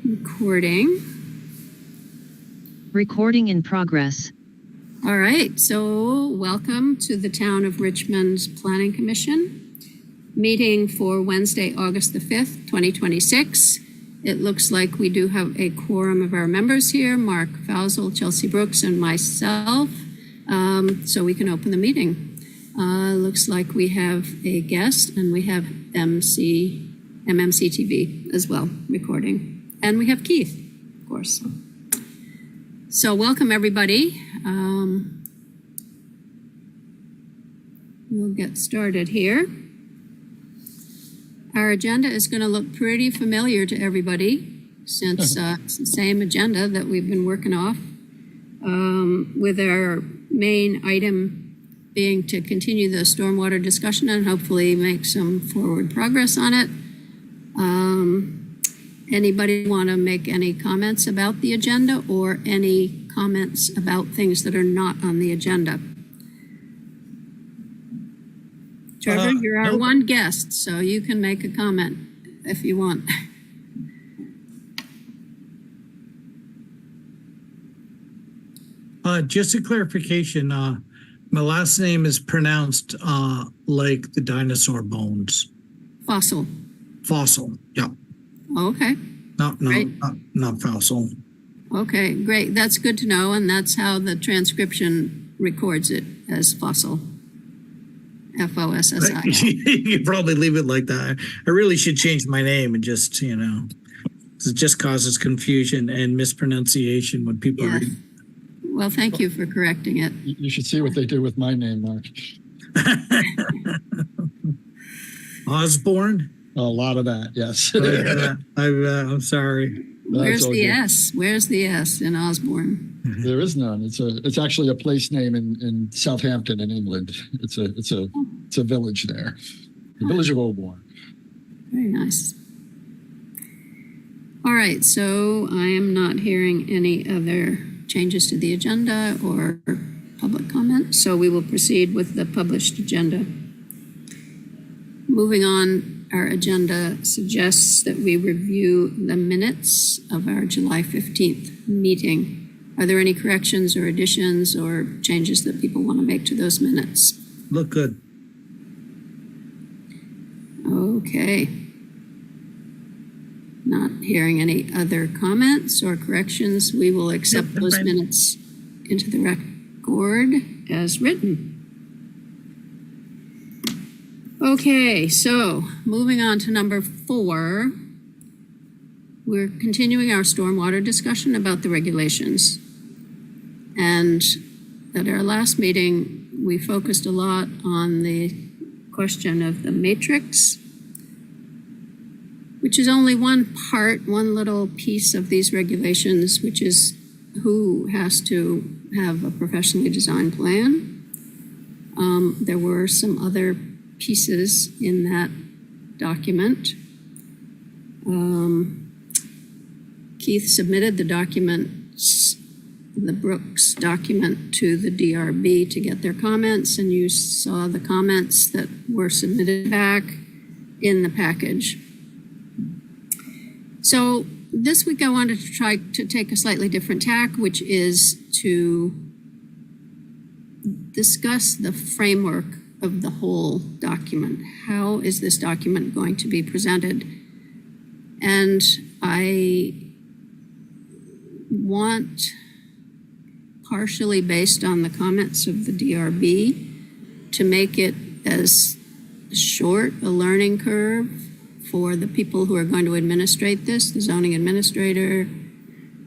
Recording. Recording in progress. All right, so welcome to the Town of Richmond's Planning Commission meeting for Wednesday, August the 5th, 2026. It looks like we do have a quorum of our members here, Mark Fausel, Chelsea Brooks, and myself, so we can open the meeting. Looks like we have a guest, and we have MMC TV as well, recording. And we have Keith, of course. So welcome, everybody. We'll get started here. Our agenda is going to look pretty familiar to everybody since it's the same agenda that we've been working off, with our main item being to continue the stormwater discussion and hopefully make some forward progress on it. Anybody want to make any comments about the agenda or any comments about things that are not on the agenda? Trevor, you're our one guest, so you can make a comment if you want. Just a clarification, my last name is pronounced like the dinosaur bones. Fossil. Fossil, yeah. Okay. Not fossil. Okay, great. That's good to know, and that's how the transcription records it, as fossil. F-O-S-S-I. You could probably leave it like that. I really should change my name and just, it just causes confusion and mispronunciation when people read. Well, thank you for correcting it. You should see what they do with my name, Mark. Osborne? A lot of that, yes. I'm sorry. Where's the S? Where's the S in Osborne? There is none. It's actually a place name in Southampton in England. It's a village there, the village of Osborne. Very nice. All right, so I am not hearing any other changes to the agenda or public comment, so we will proceed with the published agenda. Moving on. Our agenda suggests that we review the minutes of our July 15th meeting. Are there any corrections or additions or changes that people want to make to those minutes? Look good. Okay. Not hearing any other comments or corrections, we will accept those minutes into the record as written. Okay, so moving on to number 4, we're continuing our stormwater discussion about the regulations. And at our last meeting, we focused a lot on the question of the matrix, which is only one part, one little piece of these regulations, which is who has to have a professionally designed plan. There were some other pieces in that document. Keith submitted the documents, the Brooks document, to the DRB to get their comments, and you saw the comments that were submitted back in the package. So this week I wanted to try to take a slightly different tack, which is to discuss the framework of the whole document. How is this document going to be presented? And I want, partially based on the comments of the DRB, to make it as short a learning curve for the people who are going to administrate this, the zoning administrator,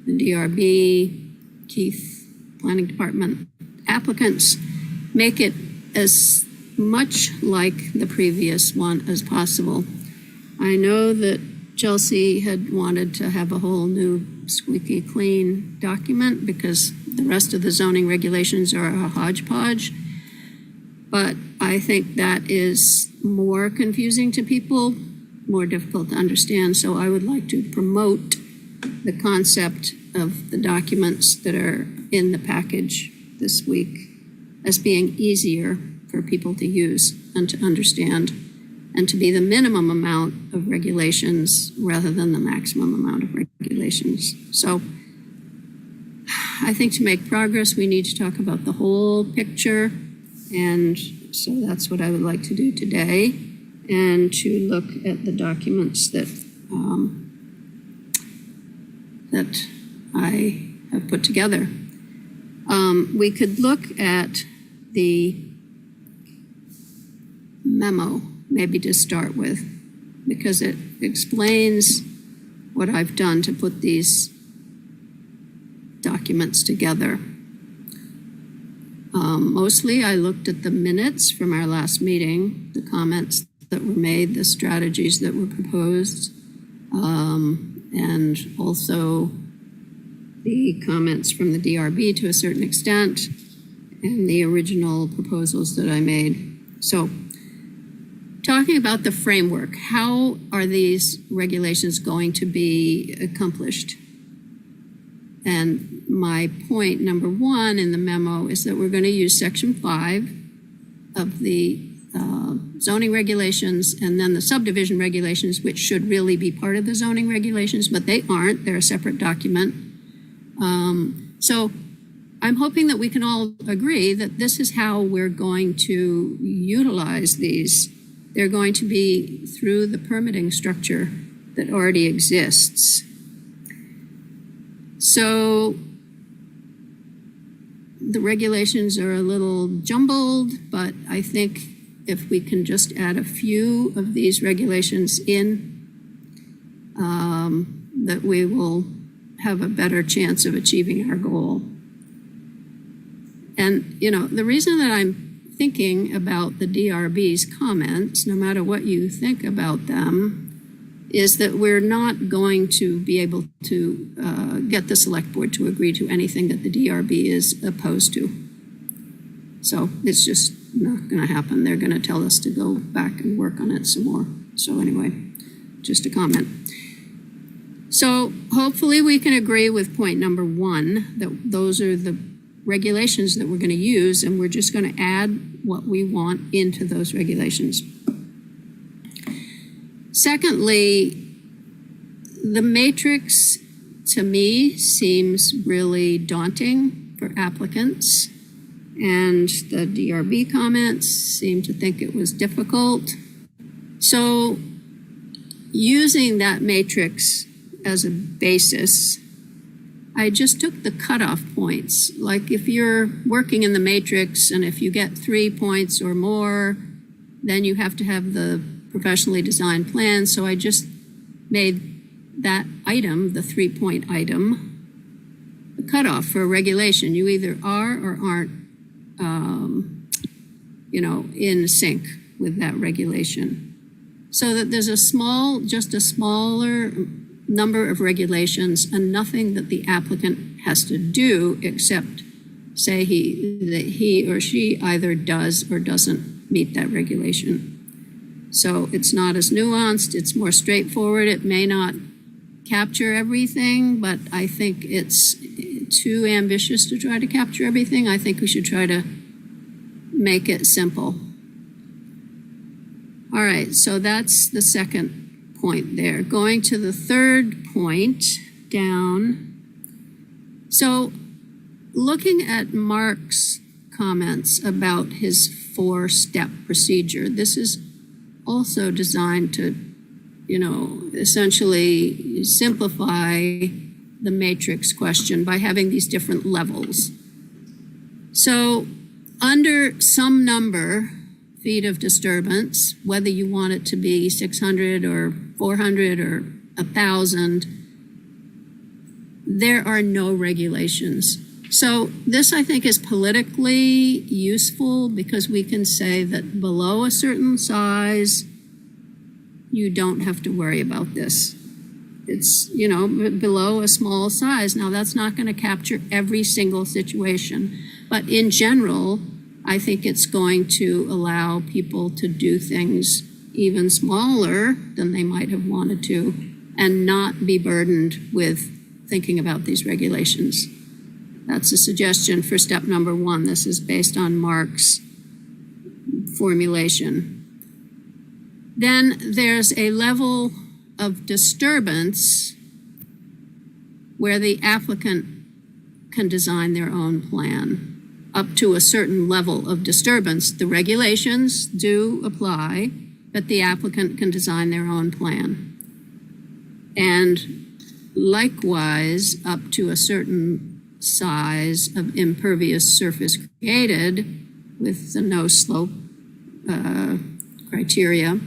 the DRB, Keith, planning department, applicants, make it as much like the previous one as possible. I know that Chelsea had wanted to have a whole new squeaky clean document because the rest of the zoning regulations are a hodgepodge, but I think that is more confusing to people, more difficult to understand, so I would like to promote the concept of the documents that are in the package this week as being easier for people to use and to understand. and to be the minimum amount of regulations rather than the maximum amount of regulations. So I think to make progress, we need to talk about the whole picture. And so that's what I would like to do today, and to look at the documents that that I have put together. We could look at the memo, maybe to start with, because it explains what I've done to put these documents together. Mostly I looked at the minutes from our last meeting, the comments that were made, the strategies that were proposed, and also the comments from the DRB to a certain extent, and the original proposals that I made. So, talking about the framework, how are these regulations going to be accomplished? And my point number one in the memo is that we're going to use Section 5 of the zoning regulations, and then the subdivision regulations, which should really be part of the zoning regulations, but they aren't. They're a separate document. So I'm hoping that we can all agree that this is how we're going to utilize these. They're going to be through the permitting structure that already exists. So the regulations are a little jumbled, but I think if we can just add a few of these regulations in, that we will have a better chance of achieving our goal. And, you know, the reason that I'm thinking about the DRB's comments, no matter what you think about them, is that we're not going to be able to get the select board to agree to anything that the DRB is opposed to. So it's just not going to happen. They're going to tell us to go back and work on it some more. So anyway, just a comment. So hopefully we can agree with point number one, that those are the regulations that we're going to use, and we're just going to add what we want into those regulations. Secondly, the matrix to me seems really daunting for applicants, and the DRB comments seem to think it was difficult. So using that matrix as a basis, I just took the cutoff points. Like if you're working in the matrix and if you get 3 points or more, then you have to have the professionally designed plan. So I just made that item, the 3-point item, the cutoff for a regulation. You either are or aren't, in sync with that regulation. So that there's just a smaller number of regulations and nothing that the applicant has to do except say that he or she either does or doesn't meet that regulation. So it's not as nuanced, it's more straightforward. It may not capture everything, but I think it's too ambitious to try to capture everything. I think we should try to make it simple. All right, so that's the second point there. Going to the third point down. So looking at Mark's comments about his 4-step procedure, this is also designed to, essentially simplify the matrix question by having these different levels. So under some number feet of disturbance, whether you want it to be 600 or 400 or 1,000, there are no regulations. So this, I think, is politically useful because we can say that below a certain size, you don't have to worry about this. It's, below a small size. Now, that's not going to capture every single situation, but in general, I think it's going to allow people to do things even smaller than they might have wanted to and not be burdened with thinking about these regulations. That's a suggestion for step number 1. This is based on Mark's formulation. Then there's a level of disturbance where the applicant can design their own plan. Up to a certain level of disturbance, the regulations do apply, but the applicant can design their own plan. And likewise, up to a certain size of impervious surface created with the no slope criteria,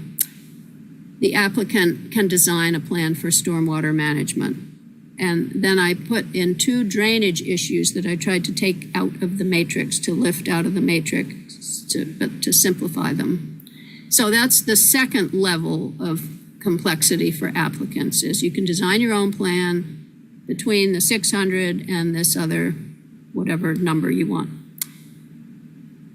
the applicant can design a plan for stormwater management. And then I put in 2 drainage issues that I tried to take out of the matrix, to lift out of the matrix, to simplify them. So that's the second level of complexity for applicants, is you can design your own plan between the 600 and this other, whatever number you want.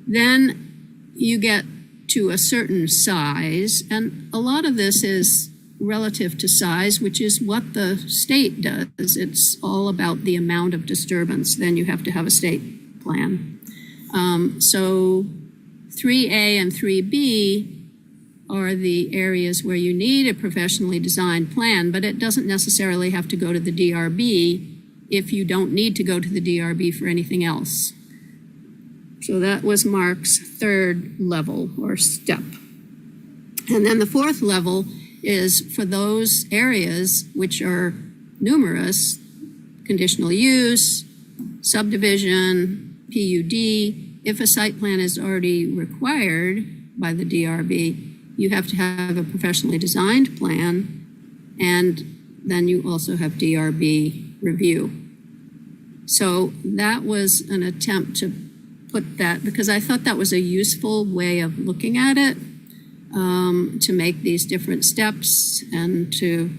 Then you get to a certain size, and a lot of this is relative to size, which is what the state does. It's all about the amount of disturbance. Then you have to have a state plan. So 3A and 3B are the areas where you need a professionally designed plan, but it doesn't necessarily have to go to the DRB if you don't need to go to the DRB for anything else. So that was Mark's third level or step. And then the fourth level is for those areas which are numerous: conditional use, subdivision, PUD. If a site plan is already required by the DRB, you have to have a professionally designed plan, and then you also have DRB review. So that was an attempt to put that, because I thought that was a useful way of looking at it, to make these different steps and to,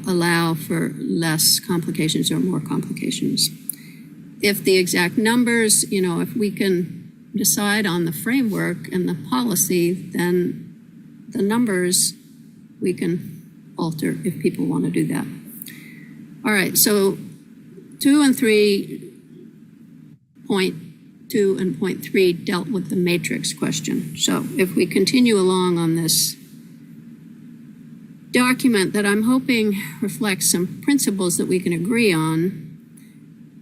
allow for less complications or more complications. If the exact numbers, if we can decide on the framework and the policy, then the numbers we can alter if people want to do that. All right, so 2 and 3, point 2 and point 3 dealt with the matrix question. So if we continue along on this document that I'm hoping reflects some principles that we can agree on,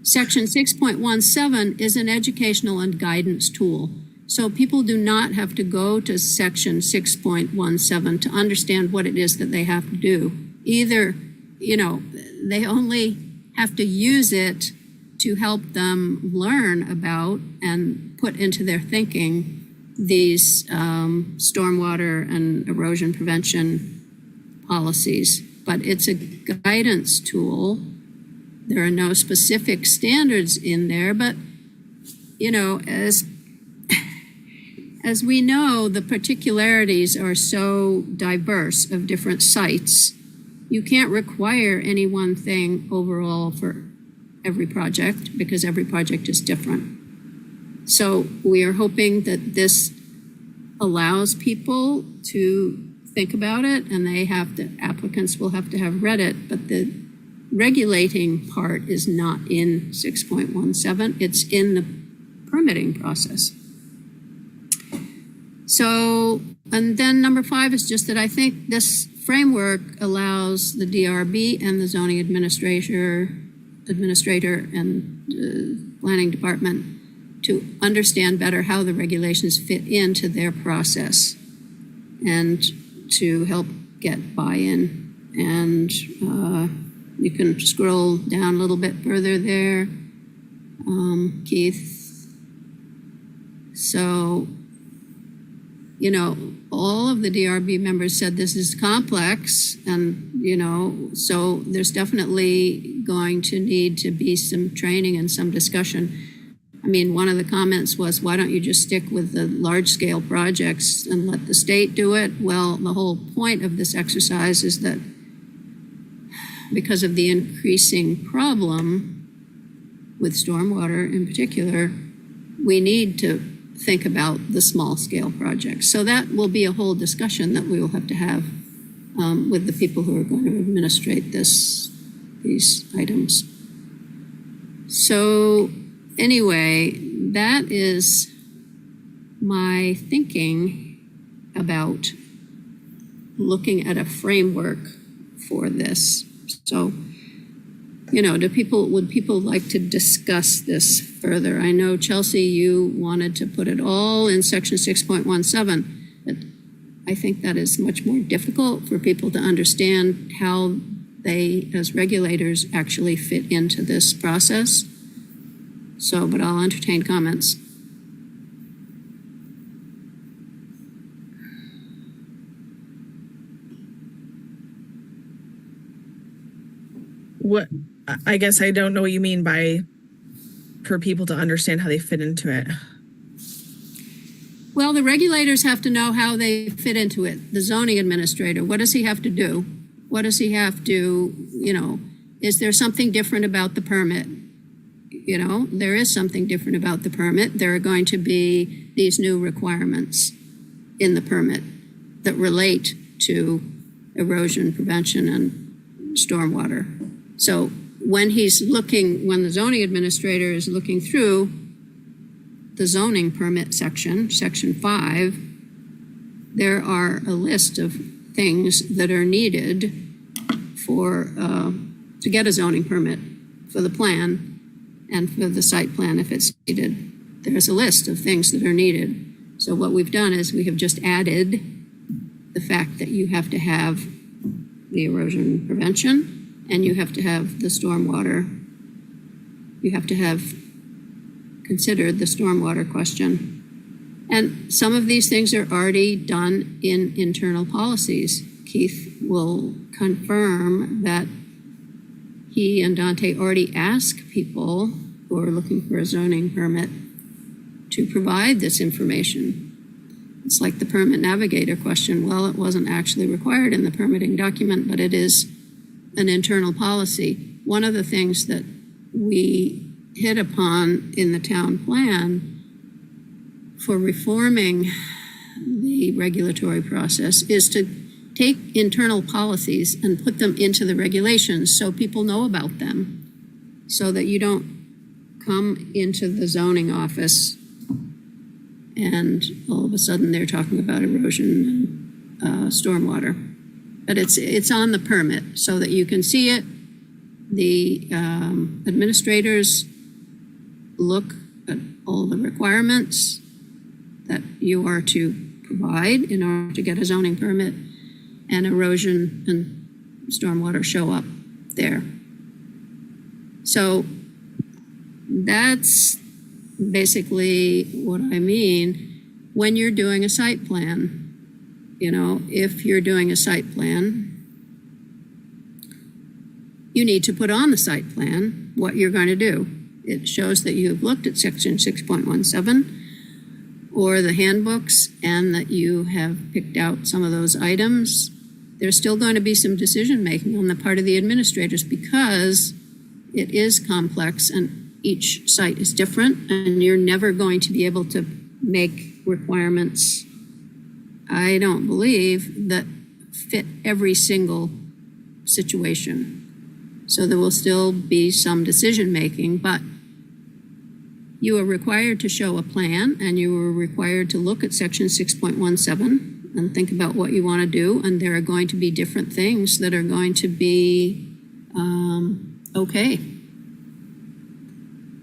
Section 6.17 is an educational and guidance tool. So people do not have to go to Section 6.17 to understand what it is that they have to do. Either, they only have to use it to help them learn about and put into their thinking these stormwater and erosion prevention policies. But it's a guidance tool. There are no specific standards in there, but, as we know, the particularities are so diverse of different sites. You can't require any one thing overall for every project, because every project is different. So we are hoping that this allows people to think about it, and applicants will have to have read it, but the regulating part is not in 6.17, it's in the permitting process. So, and then number 5 is just that I think this framework allows the DRB and the zoning administrator and planning department to understand better how the regulations fit into their process and to help get buy-in. And you can scroll down a little bit further there, Keith. So, all of the DRB members said this is complex, and, so there's definitely going to need to be some training and some discussion. I mean, one of the comments was, why don't you just stick with the large-scale projects and let the state do it? Well, the whole point of this exercise is that because of the increasing problem with stormwater in particular, we need to think about the small-scale projects. So that will be a whole discussion that we will have to have with the people who are going to administrate these items. So anyway, that is my thinking about looking at a framework for this. So, would people like to discuss this further? I know, Chelsea, you wanted to put it all in section 6.17, but I think that is much more difficult for people to understand how they, as regulators, actually fit into this process. So, but I'll entertain comments. What, I guess I don't know what you mean by for people to understand how they fit into it. Well, the regulators have to know how they fit into it. The zoning administrator, what does he have to do? What does he have to, is there something different about the permit? There is something different about the permit. There are going to be these new requirements in the permit that relate to erosion prevention and stormwater. So when the zoning administrator is looking through the zoning permit section 5, there are a list of things that are needed to get a zoning permit for the plan and for the site plan if it's needed. There's a list of things that are needed. So what we've done is we have just added the fact that you have to have the erosion prevention and you have to have the stormwater. You have to have considered the stormwater question. And some of these things are already done in internal policies. Keith will confirm that he and Dante already ask people who are looking for a zoning permit to provide this information. It's like the permit navigator question. Well, it wasn't actually required in the permitting document, but it is an internal policy. One of the things that we hit upon in the town plan for reforming the regulatory process is to take internal policies and put them into the regulations so people know about them, so that you don't come into the zoning office and all of a sudden they're talking about erosion and stormwater. But it's on the permit so that you can see it. The administrators look at all the requirements that you are to provide in order to get a zoning permit, and erosion and stormwater show up there. So that's basically what I mean when you're doing a site plan. If you're doing a site plan, you need to put on the site plan what you're going to do. It shows that you have looked at section 6.17 or the handbooks and that you have picked out some of those items. There's still going to be some decision making on the part of the administrators because it is complex and each site is different, and you're never going to be able to make requirements, I don't believe, that fit every single situation. So there will still be some decision making, but you are required to show a plan and you are required to look at section 6.17 and think about what you want to do. And there are going to be different things that are going to be okay.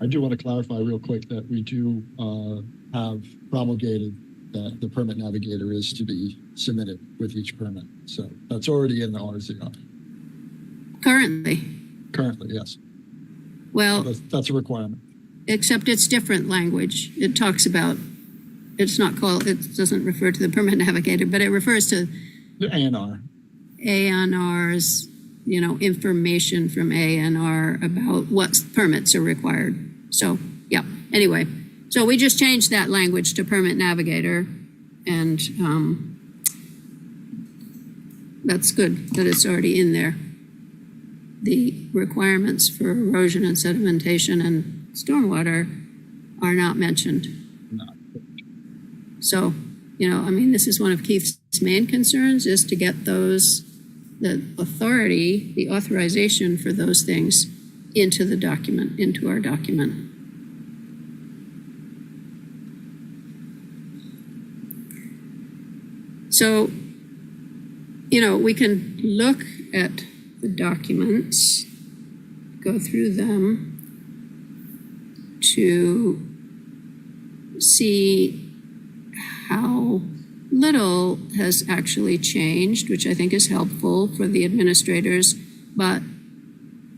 I do want to clarify real quick that we do have promulgated that the permit navigator is to be submitted with each permit. So that's already in the RZR. Currently, yes. Well, So that's a requirement. except it's different language. It talks about, it doesn't refer to the permit navigator, but it refers to The A&R. ANR's, information from ANR about what permits are required. So, yeah, anyway. So we just changed that language to permit navigator, and that's good that it's already in there. The requirements for erosion and sedimentation and stormwater are not mentioned. No. So, this is one of Keith's main concerns, is to get the authority, the authorization for those things into the document, into our document. So, we can look at the documents, go through them to see how little has actually changed, which I think is helpful for the administrators, but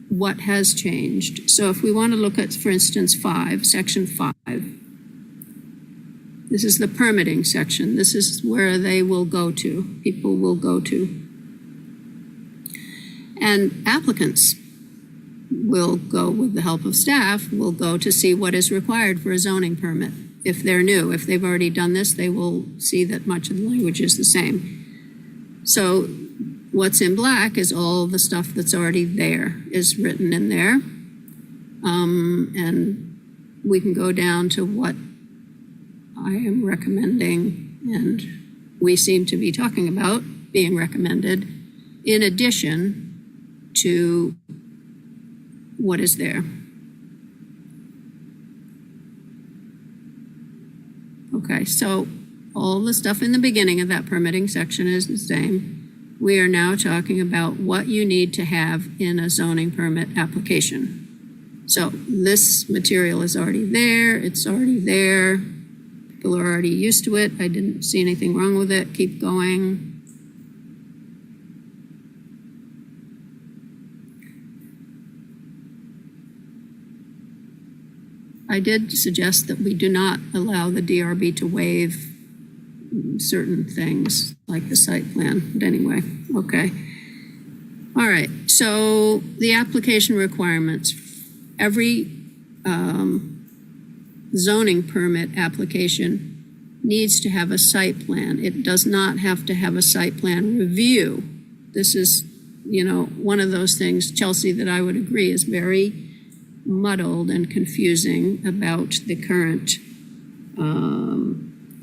what has changed. So if we want to look at, for instance, section 5, this is the permitting section. This is where they will go to, people will go to. And applicants will go, with the help of staff, will go to see what is required for a zoning permit. If they're new, if they've already done this, they will see that much of the language is the same. So what's in black is all the stuff that's already there, is written in there. And we can go down to what I am recommending, and we seem to be talking about being recommended, in addition to what is there. Okay, so all the stuff in the beginning of that permitting section is the same. We are now talking about what you need to have in a zoning permit application. So this material is already there. It's already there. People are already used to it. I didn't see anything wrong with it. Keep going. I did suggest that we do not allow the DRB to waive certain things like the site plan, but anyway, okay. All right, so the application requirements. Every zoning permit application needs to have a site plan. It does not have to have a site plan review. This is, one of those things, Chelsea, that I would agree is very muddled and confusing about the current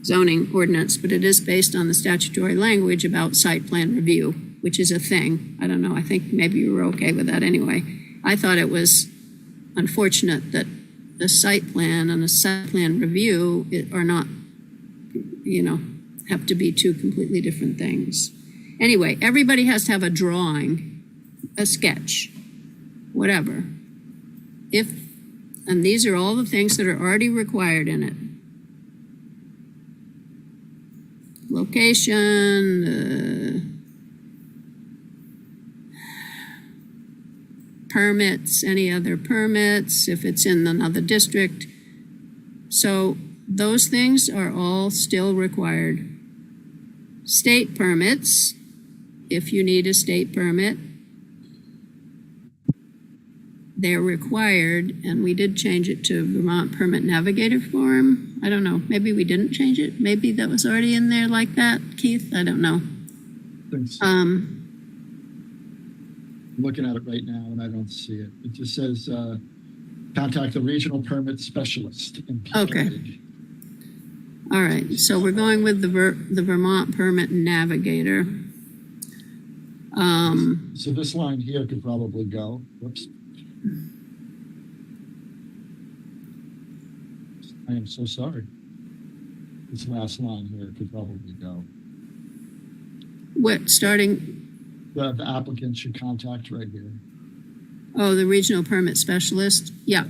zoning ordinance, but it is based on the statutory language about site plan review, which is a thing. I don't know, I think maybe you were okay with that anyway. I thought it was unfortunate that the site plan and a site plan review are not, have to be two completely different things. Anyway, everybody has to have a drawing, a sketch, whatever. And these are all the things that are already required in it. Location, permits, any other permits, if it's in another district. So those things are all still required. State permits, if you need a state permit, they're required, and we did change it to Vermont Permit Navigator form. I don't know, maybe we didn't change it. Maybe that was already in there like that, Keith, I don't know. Thanks. I'm looking at it right now and I don't see it. It just says, contact the regional permit specialist. Okay. All right, so we're going with the Vermont Permit Navigator. So this line here could probably go. Whoops. I am so sorry. This last line here could probably go. What, starting? The applicant should contact right here. Oh, the regional permit specialist? Yeah.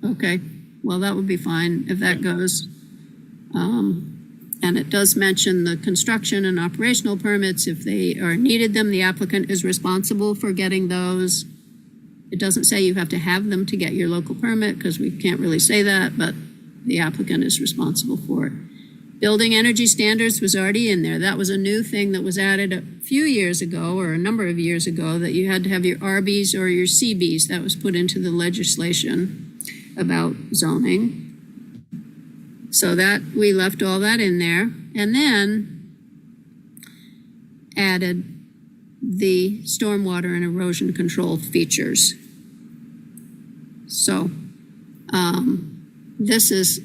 Okay. Well, that would be fine if that goes. And it does mention the construction and operational permits. If they are needed them, the applicant is responsible for getting those. It doesn't say you have to have them to get your local permit, because we can't really say that, but the applicant is responsible for it. Building energy standards was already in there. That was a new thing that was added a few years ago, or a number of years ago, that you had to have your RBs or your CBs. That was put into the legislation about zoning. So that, we left all that in there, and then added the stormwater and erosion control features. So this is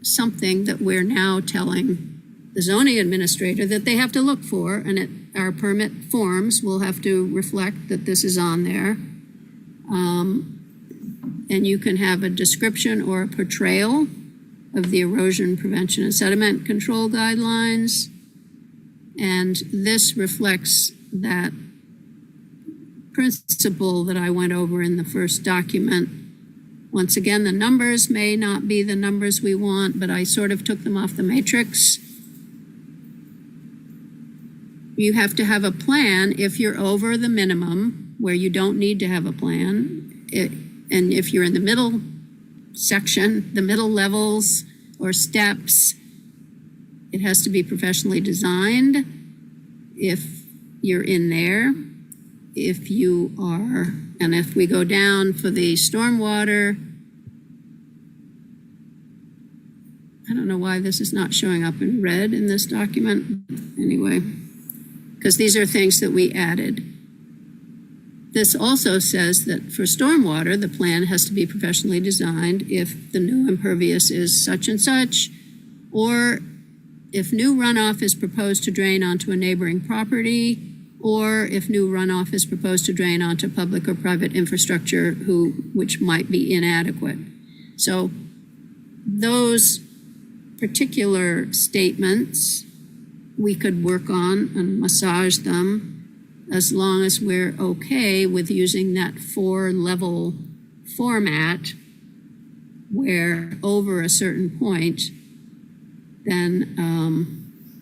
something that we're now telling the zoning administrator that they have to look for, and our permit forms will have to reflect that this is on there. And you can have a description or a portrayal of the erosion prevention and sediment control guidelines. And this reflects that principle that I went over in the first document. Once again, the numbers may not be the numbers we want, but I sort of took them off the matrix. You have to have a plan if you're over the minimum, where you don't need to have a plan. And if you're in the middle section, the middle levels or steps, it has to be professionally designed. If you're in there, if you are, and if we go down for the stormwater, I don't know why this is not showing up in red in this document. Anyway, because these are things that we added. This also says that for stormwater, the plan has to be professionally designed if the new impervious is such and such, or if new runoff is proposed to drain onto a neighboring property, or if new runoff is proposed to drain onto public or private infrastructure which might be inadequate. So those particular statements we could work on and massage them, as long as we're okay with using that 4-level format, where over a certain point, then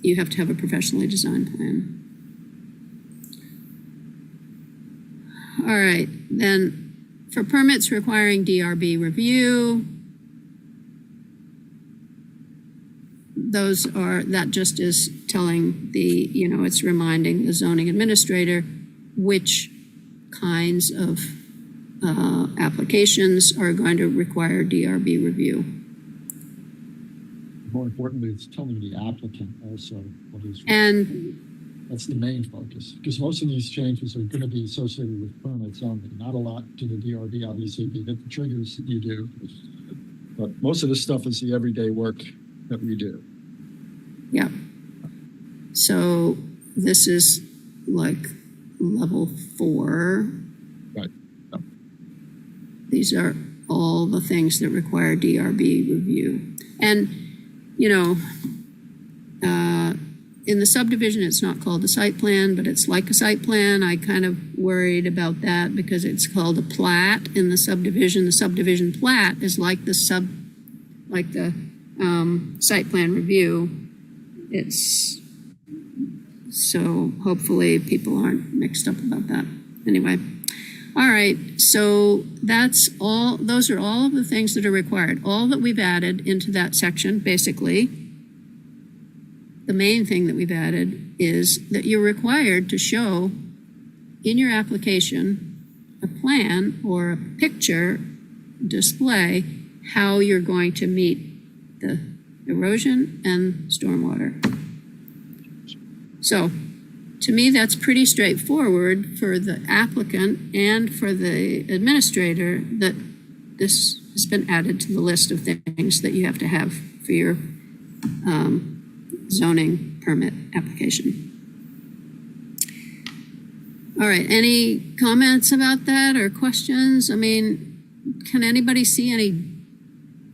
you have to have a professionally designed plan. All right, then for permits requiring DRB review, that just is telling it's reminding the zoning administrator which kinds of applications are going to require DRB review. More importantly, it's telling the applicant also what is. And that's the main focus, because most of these changes are going to be associated with permits only. Not a lot to the DRB, obviously, if you hit the triggers that you do. But most of this stuff is the everyday work that we do. Yeah. So this is like level 4. Right. Yeah. These are all the things that require DRB review. And, in the subdivision, it's not called a site plan, but it's like a site plan. I kind of worried about that because it's called a plat in the subdivision. The subdivision plat is like the site plan review. So hopefully people aren't mixed up about that. Anyway, all right, so that's all. Those are all of the things that are required. All that we've added into that section, basically. The main thing that we've added is that you're required to show in your application a plan or a picture display how you're going to meet the erosion and stormwater. So to me, that's pretty straightforward for the applicant and for the administrator that this has been added to the list of things that you have to have for your zoning permit application. All right, any comments about that or questions? I mean, can anybody see any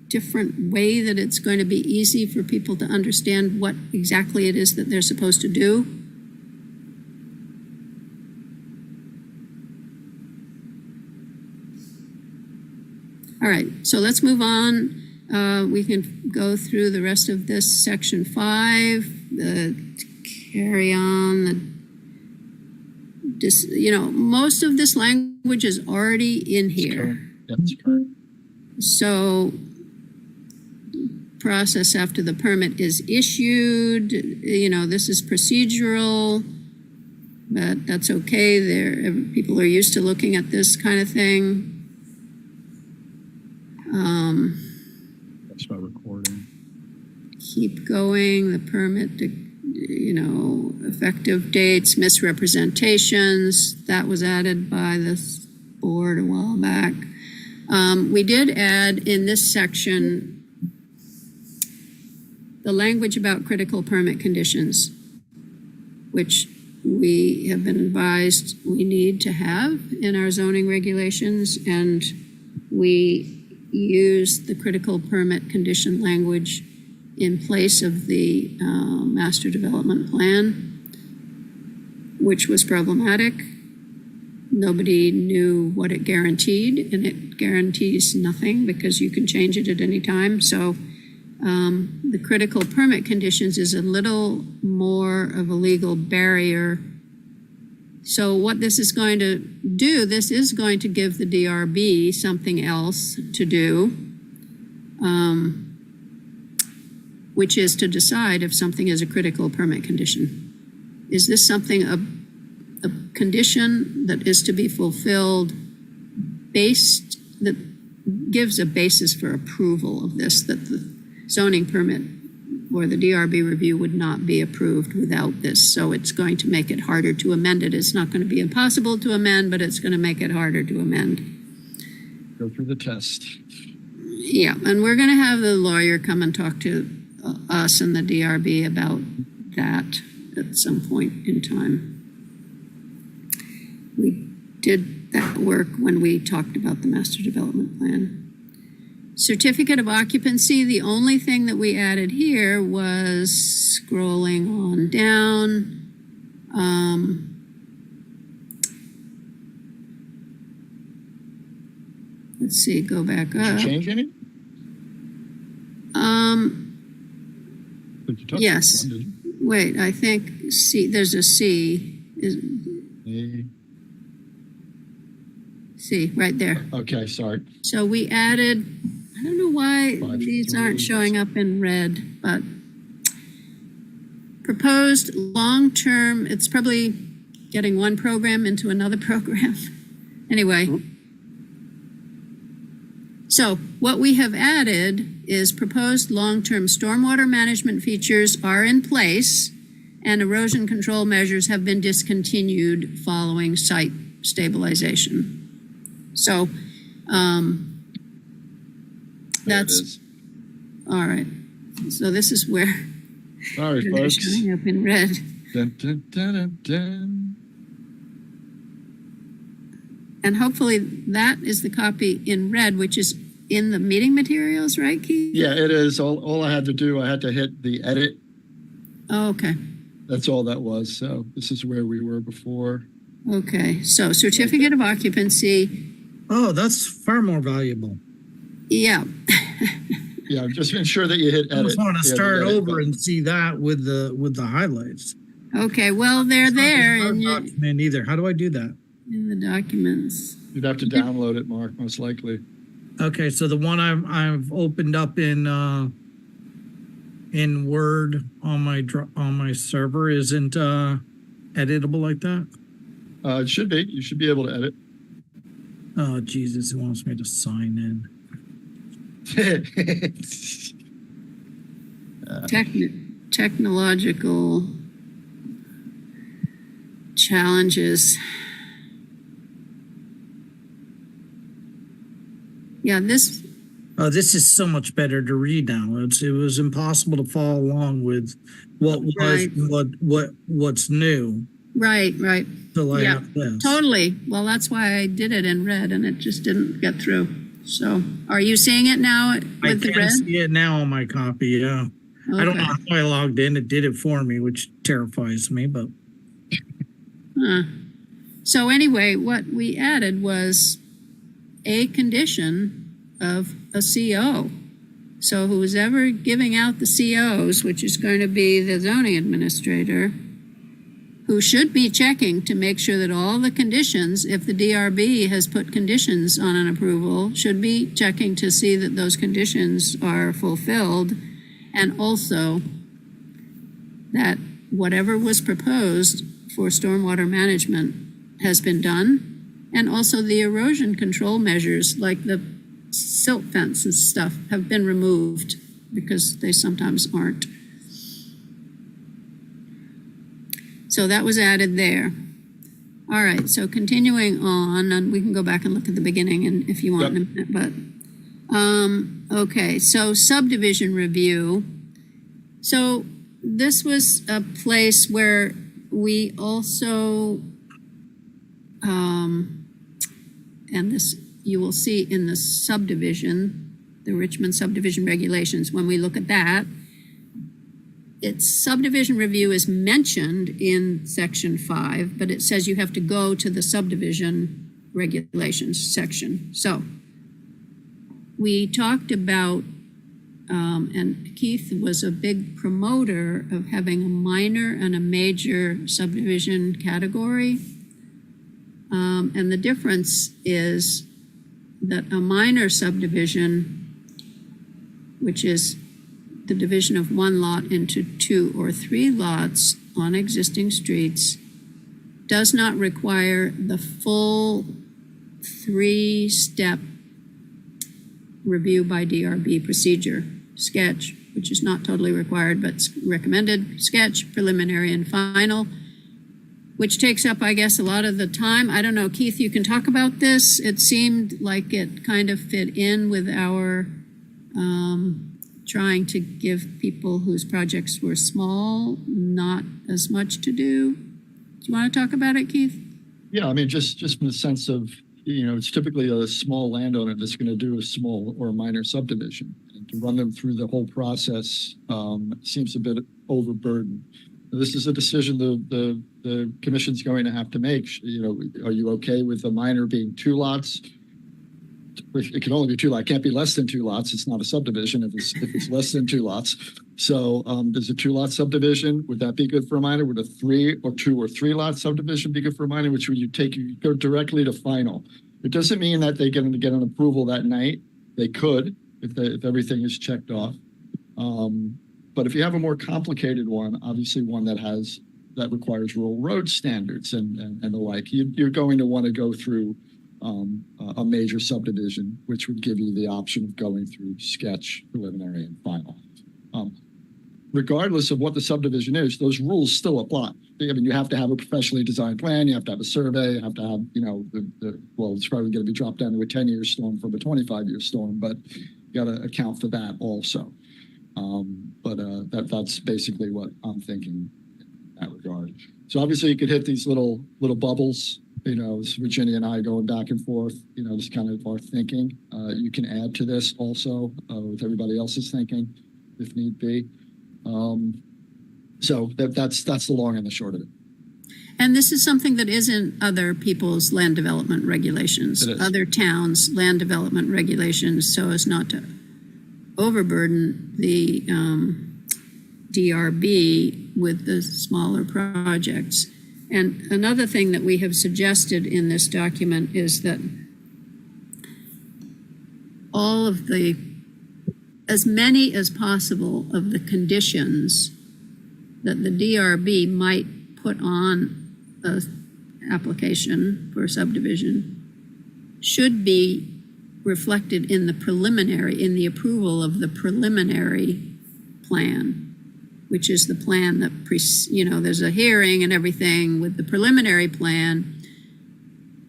different way that it's going to be easy for people to understand what exactly it is that they're supposed to do? All right, so let's move on. We can go through the rest of this section 5, carry on. Most of this language is already in here. That's correct. So process after the permit is issued, this is procedural, but that's okay. People are used to looking at this kind of thing. That's by recording. Keep going, the permit, effective dates, misrepresentations, that was added by this board a while back. We did add in this section the language about critical permit conditions, which we have been advised we need to have in our zoning regulations, and we use the critical permit condition language in place of the master development plan. which was problematic. Nobody knew what it guaranteed, and it guarantees nothing because you can change it at any time. So the critical permit conditions is a little more of a legal barrier. So what this is going to do, this is going to give the DRB something else to do, which is to decide if something is a critical permit condition. Is this something a condition that is to be fulfilled that gives a basis for approval of this, that the zoning permit or the DRB review would not be approved without this. So it's going to make it harder to amend it. It's not going to be impossible to amend, but it's going to make it harder to amend. Go through the test. Yeah, and we're going to have the lawyer come and talk to us and the DRB about that at some point in time. We did that work when we talked about the master development plan. Certificate of occupancy, the only thing that we added here was scrolling on down. Let's see, go back Did up. you change any? Did you touch Yes. this one, did you? Wait, I think C, there's a C. A- C, right there. Okay, sorry. So we added, I don't know why 5, these 3. aren't showing up in red, but proposed long-term, it's probably getting one program into another program. Anyway. So what we have added is proposed long-term stormwater management features are in place and erosion control measures have been discontinued following site stabilization. So There it that's is. all right. So this is where Sorry, they're folks. showing up in red. Dun, dun, dun, dun, dun. And hopefully that is the copy in red, which is in the meeting materials, right, Keith? Yeah, it is. All I had to do, I had to hit the edit. Oh, okay. That's all that was. So this is where we were before. Okay. So certificate of occupancy. Oh, that's far more valuable. Yeah. Yeah, just ensure that you hit edit. I just want to Yeah, the start edit over button. and see that with the highlights. Okay. Well, they're there It's not in, a document either. How do I do that? in the documents. You'd have to download it, Mark, most likely. Okay, so the one I've opened up in Word on my server isn't editable like that. It should be. You should be able to edit. Oh Jesus, it wants me to sign in. Technological challenges. Yeah, this. Oh, this is so much better to read now. It was impossible to follow along with what was Right. what's new. Right. Till I Yeah, have this. Totally. Well, that's why I did it in red, and it just didn't get through. So, are you seeing it now I with the can red? see it now on my copy. Yeah, I don't know Okay. how I logged in. It did it for me, which terrifies me. But Huh. So anyway, what we added was a condition of a CO. So who's ever giving out the COs, which is going to be the zoning administrator, who should be checking to make sure that all the conditions, if the DRB has put conditions on an approval, should be checking to see that those conditions are fulfilled, and also that whatever was proposed for stormwater management has been done, and also the erosion control measures like the silt fence and stuff have been removed because they sometimes aren't. So that was added there. All right, so continuing on, and we can go back and look at the beginning and if you want in a minute, but okay, so subdivision review. So this was a place where we also and this you will see in the subdivision, the Richmond subdivision regulations, when we look at that, Its subdivision review is mentioned in section 5, but it says you have to go to the subdivision regulations section. So we talked about, and Keith was a big promoter of having a minor and a major subdivision category. And the difference is that a minor subdivision, which is the division of one lot into 2 or 3 lots on existing streets, does not require the full 3-step review by DRB procedure. Sketch, which is not totally required, but recommended, sketch, preliminary, and final, which takes up, I guess, a lot of the time. I don't know, Keith, you can talk about this. It seemed like it kind of fit in with our trying to give people whose projects were small not as much to do. Do you want to talk about it, Keith? Yeah, I mean, just in the sense of, it's typically a small landowner that's going to do a small or a minor subdivision. And to run them through the whole process seems a bit overburdened. This is a decision the commission's going to have to make. Are you okay with a minor being 2 lots? It can only be 2 lots. It can't be less than 2 lots. It's not a subdivision if it's less than 2 lots. So does a 2-lot subdivision, would that be good for a minor? Would a 2 or 3 lot subdivision be good for a minor? Which would you go directly to final? It doesn't mean that they're going to get an approval that night. They could if everything is checked off. But if you have a more complicated one, obviously one that requires rural road standards and the like, you're going to want to go through a major subdivision, which would give you the option of going through sketch, preliminary, and final. Regardless of what the subdivision is, those rules still apply. I mean, you have to have a professionally designed plan. You have to have a survey. You have to have, it's probably going to be dropped down to a 10-year storm from a 25-year storm, but you got to account for that also. That's basically what I'm thinking in that regard. So obviously you could hit these little bubbles. It's Virginia and I going back and forth, just kind of our thinking. You can add to this also with everybody else's thinking if need be. So that's the long and the short of it. And this is something that is in other people's land development regulations, other towns' land development regulations, so as not to overburden the DRB with the smaller projects. And another thing that we have suggested in this document is that as many as possible of the conditions that the DRB might put on an application for subdivision should be reflected in the approval of the preliminary plan, which is the plan that there's a hearing and everything with the preliminary plan.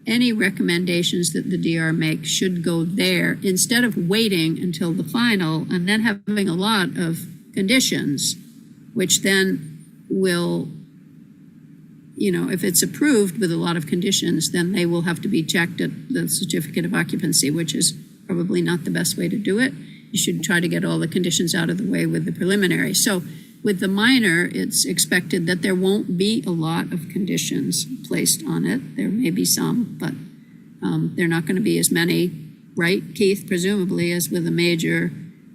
Any recommendations that the DR makes should go there instead of waiting until the final and then having a lot of conditions, which then will, if it's approved with a lot of conditions, then they will have to be checked at the certificate of occupancy, which is probably not the best way to do it. You should try to get all the conditions out of the way with the preliminary. So with the minor, it's expected that there won't be a lot of conditions placed on it. There may be some, but they're not going to be as many, right, Keith, presumably, as with a major,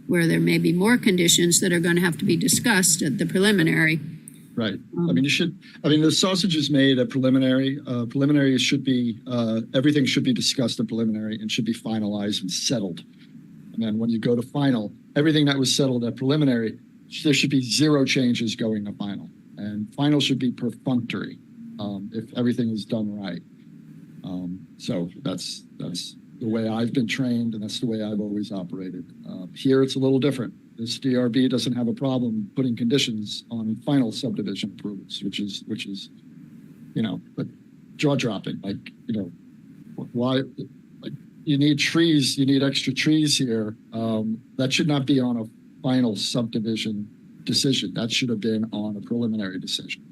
where there may be more conditions that are going to have to be discussed at the preliminary. Right. The sausage is made at preliminary. Preliminary should be, everything should be discussed at preliminary and should be finalized and settled. And then when you go to final, everything that was settled at preliminary, there should be 0 changes going to final. And final should be perfunctory if everything is done right. So that's the way I've been trained, and that's the way I've always operated. Here it's a little different. This DRB doesn't have a problem putting conditions on final subdivision approvals, which is, but jaw dropping. Why? You need trees. You need extra trees here. That should not be on a final subdivision decision. That should have been on a preliminary decision.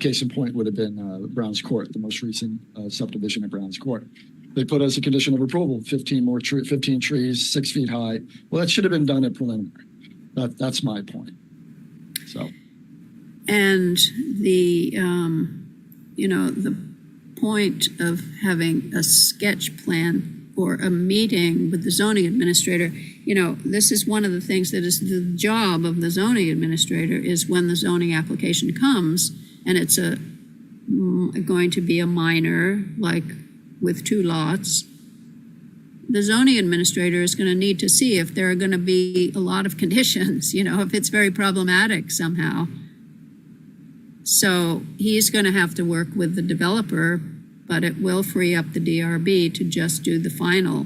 Case in point would have been Browns Court, the most recent subdivision at Browns Court. They put as a condition of approval 15 trees, 6 feet high. Well, that should have been done at preliminary. That's my point. So, And the, the point of having a sketch plan or a meeting with the zoning administrator, this is one of the things that is the job of the zoning administrator is when the zoning application comes and it's going to be a minor, like with 2 lots, the zoning administrator is going to need to see if there are going to be a lot of conditions, if it's very problematic somehow. So he's going to have to work with the developer, but it will free up the DRB to just do the final.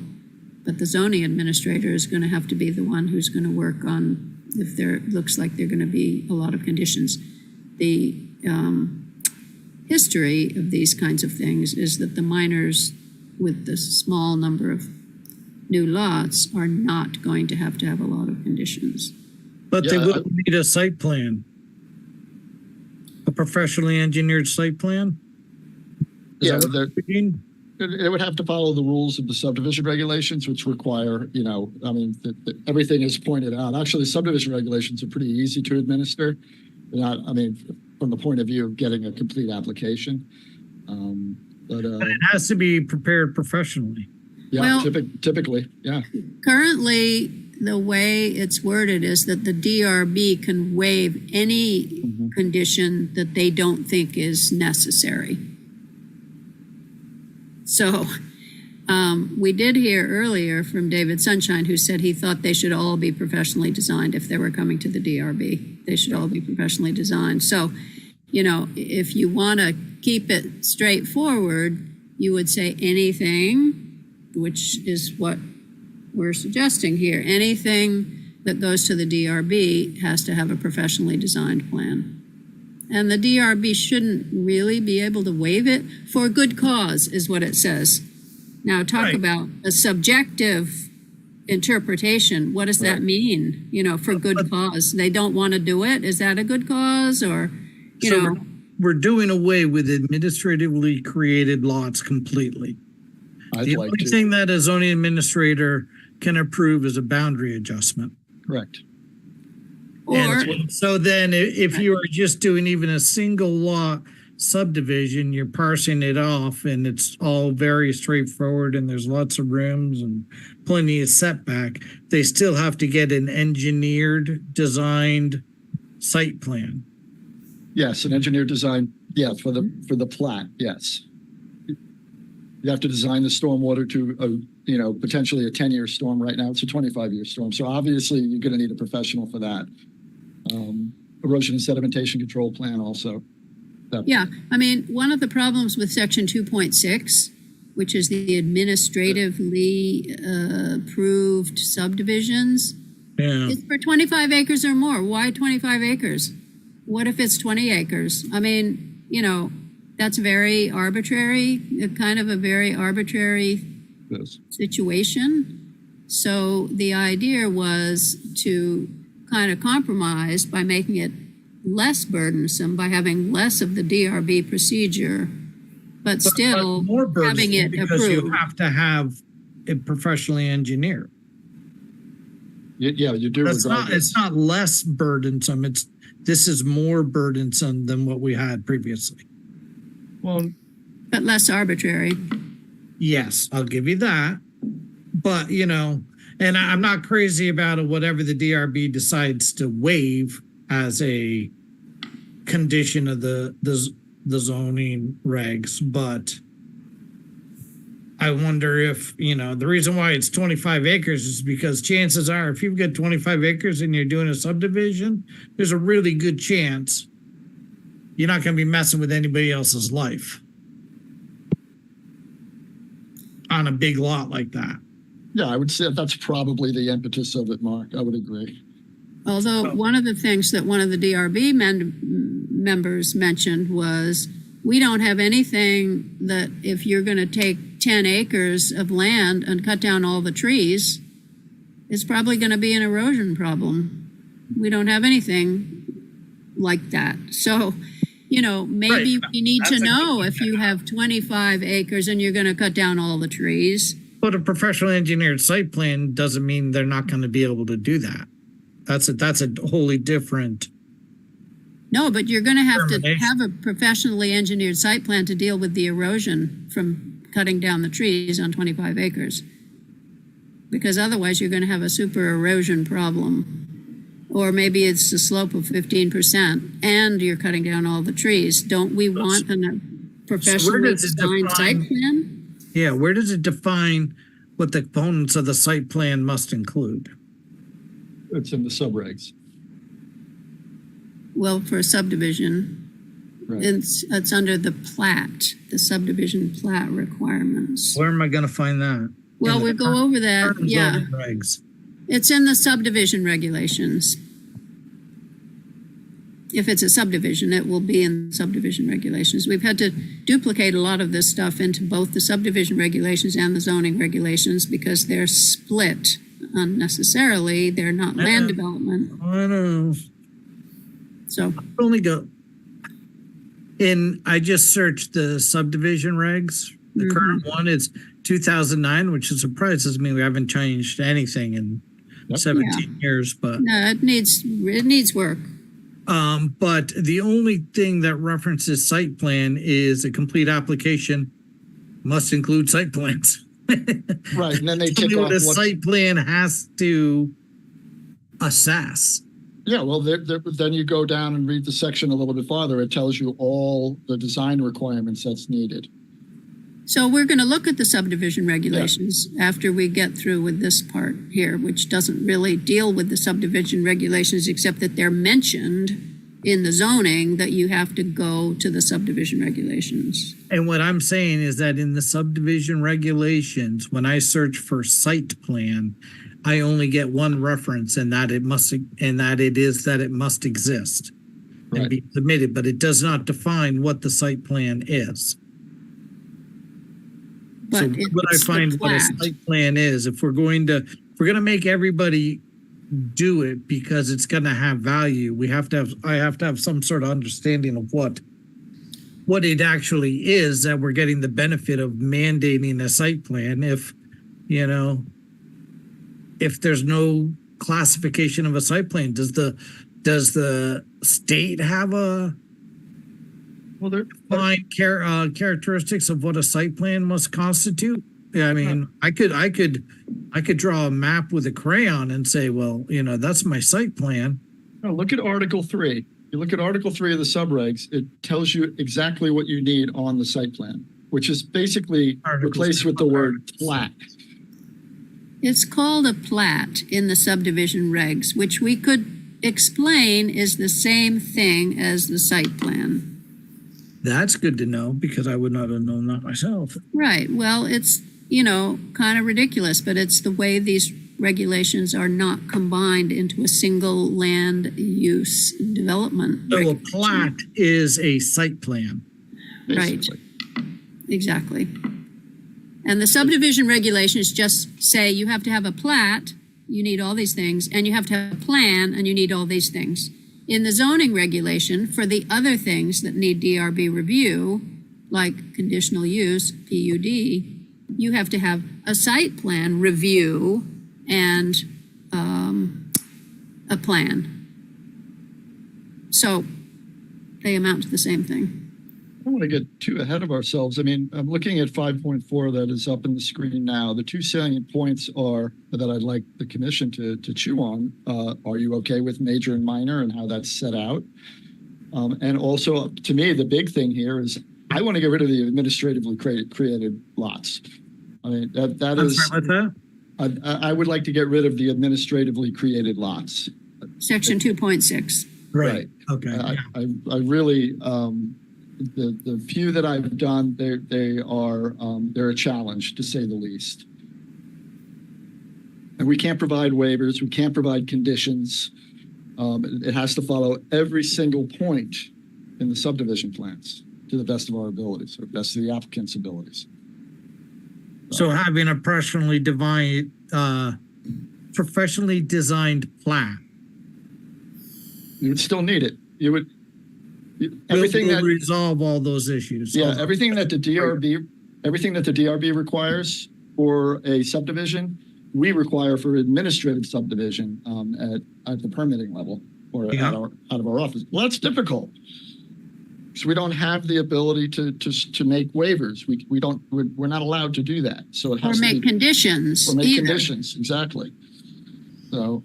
But the zoning administrator is going to have to be the one who's going to work on if there looks like there are going to be a lot of conditions. The history of these kinds of things is that the minors with the small number of new lots are not going to have a lot of conditions. But they will need a site plan. A professionally engineered site plan? Is yeah, that what you're thinking? it would have to follow the rules of the subdivision regulations, which require, everything is pointed out. Actually, the subdivision regulations are pretty easy to administer. From the point of view of getting a complete application. But it has to be prepared professionally. yeah, Well- typically, yeah. Currently, the way it's worded is that the DRB can waive any condition that they don't think is necessary. So we did hear earlier from David Sunshine, who said he thought they should all be professionally designed if they were coming to the DRB. They should all be professionally designed. So, if you want to keep it straightforward, you would say anything, which is what we're suggesting here. Anything that goes to the DRB has to have a professionally designed plan. And the DRB shouldn't really be able to waive it for a good cause, is what it says. Now, talk Right. about a subjective interpretation. What does that mean? For good cause. They don't want to do it. Is that a good cause? Or, We're doing away with administratively created lots completely. I'd The like only to. thing that a zoning administrator can approve is a boundary adjustment. Correct. or And so then if you are just doing even a single lot subdivision, you're parsing it off and it's all very straightforward and there's lots of rooms and plenty of setback. They still have to get an engineered, designed site plan. Yes, an engineer design, for the plat, yes. You have to design the stormwater to, potentially a 10-year storm. Right now, it's a 25-year storm. So obviously, you're going to need a professional for that. Erosion and sedimentation control plan also. yeah, one of the problems with section 2.6, which is the administratively approved subdivisions, Yeah. it's for 25 acres or more. Why 25 acres? What if it's 20 acres? That's very arbitrary, kind of a very arbitrary Yes. situation. So the idea was to kind of compromise by making it less burdensome, by having less of the DRB procedure, but still more having burdensome it because you approved. have to have it professionally engineered. Yeah, you do. It's regardless. not less burdensome. This is more burdensome than what we had previously. Well, But less arbitrary. Yes, I'll give you that. But, and I'm not crazy about it, whatever the DRB decides to waive as a condition of the zoning regs. But I wonder if, the reason why it's 25 acres is because chances are if you've got 25 acres and you're doing a subdivision, there's a really good chance you're not going to be messing with anybody else's life on a big lot like that. Yeah, I would say that's probably the impetus of it, Mark. I would agree. Although one of the things that one of the DRB members mentioned was, we don't have anything that if you're going to take 10 acres of land and cut down all the trees, it's probably going to be an erosion problem. We don't have anything like that. So, maybe Right. we need That's to a know good if you have 25 acres and you're going to cut down all the trees. But a professional engineered site plan doesn't mean they're not going to be able to do that. That's a wholly different No, but you're going to have to Determination. have a professionally engineered site plan to deal with the erosion from cutting down the trees on 25 acres. Because otherwise you're going to have a super erosion problem. Or maybe it's a slope of 15% and you're cutting down all the trees. Don't we want a professionally does it designed define- site plan? Yeah, where does it define what the components of the site plan must include? It's in the subregs. Well, for a subdivision, Right. it's under the plat, the subdivision plat requirements. Where am I going to find that? Well, In the we'll go over that, current yeah. zoning regs. It's in the subdivision regulations. If it's a subdivision, it will be in subdivision regulations. We've had to duplicate a lot of this stuff into both the subdivision regulations and the zoning regulations because they're split unnecessarily. They're not land development. I don't know. So, Only go. I just searched the subdivision regs. The current one is 2009, which surprises me. We haven't changed anything in Yep. 17 years, but no, it needs work. but the only thing that references site plan is a complete application must include site plans. Right, and then they Tell tick me off what a what. site plan has to assess. Yeah, well, then you go down and read the section a little bit farther. It tells you all the design requirements that's needed. So we're going to look at the subdivision regulations after we get through with this part here, which doesn't really deal with the subdivision regulations, except that they're mentioned in the zoning that you have to go to the subdivision regulations. And what I'm saying is that in the subdivision regulations, when I search for site plan, I only get one reference, and that it must exist and Right. be submitted, but it does not define what the site plan is. But So it's what I the find what a plat. site plan is, if we're going to make everybody do it because it's going to have value, I have to have some sort of understanding of what it actually is that we're getting the benefit of mandating a site plan. If there's no classification of a site plan, does the state have a Well, there, fine characteristics of what a site plan must constitute? Yeah, I mean, I could draw a map with a crayon and say, well, that's my site plan. no, look at Article 3. You look at Article 3 of the subregs, it tells you exactly what you need on the site plan, which is basically Article replaced 3. with the word plat. It's called a plat in the subdivision regs, which we could explain is the same thing as the site plan. That's good to know because I would not have known that myself. Right. Well, it's, kind of ridiculous, but it's the way these regulations are not combined into a single land use development. So a regulation. plat is a site plan. Right. basically. Exactly. And the subdivision regulations just say you have to have a plat, you need all these things, and you have to have a plan, and you need all these things. In the zoning regulation, for the other things that need DRB review, like conditional use, PUD, you have to have a site plan review and a plan. So they amount to the same thing. I don't want to get too ahead of ourselves. I mean, I'm looking at 5.4 that is up in the screen now. The two salient points are that I'd like the commission to chew on. Are you okay with major and minor and how that's set out? And also, to me, the big thing here is I want to get rid of the administratively created lots. I mean, that I'm is, sorry, what's that? I would like to get rid of the administratively created lots. Section 2.6. Right. Okay. I really, the few that I've done, they're a challenge to say the least. And we can't provide waivers. We can't provide conditions. It has to follow every single point in the subdivision plans to the best of our abilities, or best of the applicant's abilities. So having a professionally designed plat. You would still need it. You would, everything will that, resolve all those issues. yeah, everything that the DRB requires for a subdivision, we require for administrative subdivision at the permitting level. or Yeah. out of our office. Well, that's difficult. So we don't have the ability to make waivers. We're not allowed to do that. So it Or has to make be, conditions or make either. conditions, exactly. So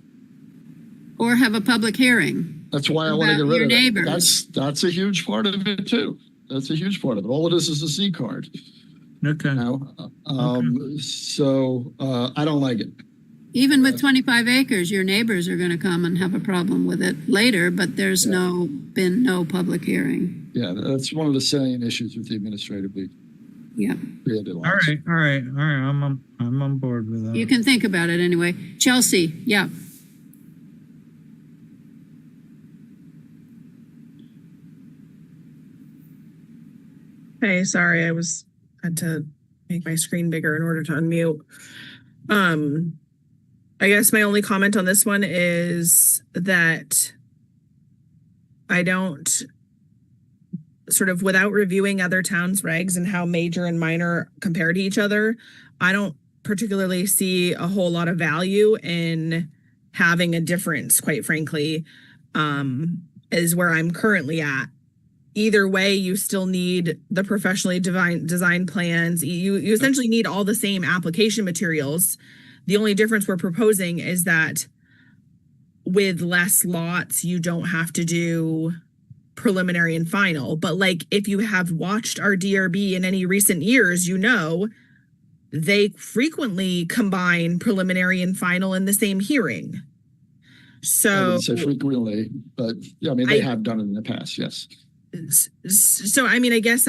Or have a public hearing. that's why I want to About get rid your of it. neighbors. That's a huge part of it too. That's a huge part of it. All it is a Z card. Okay. So I don't like it. Even with 25 acres, your neighbors are going to come and have a problem with it later, but there's been no public hearing. Yeah, that's one of the salient issues with the administratively Yeah. created All lots. right. I'm on board with that. You can think about it anyway. Chelsea, yeah. Hey, sorry, had to make my screen bigger in order to unmute. I guess my only comment on this one is that I don't sort of, without reviewing other towns' regs and how major and minor compare to each other, I don't particularly see a whole lot of value in having a difference, quite frankly, is where I'm currently at. Either way, you still need the professionally designed plans. You essentially need all the same application materials. The only difference we're proposing is that with less lots, you don't have to do preliminary and final. But like, if you have watched our DRB in any recent years, you know they frequently combine preliminary and final in the same hearing. I So, wouldn't say frequently, but yeah, I mean, they have done it in the past, yes. so I mean, I guess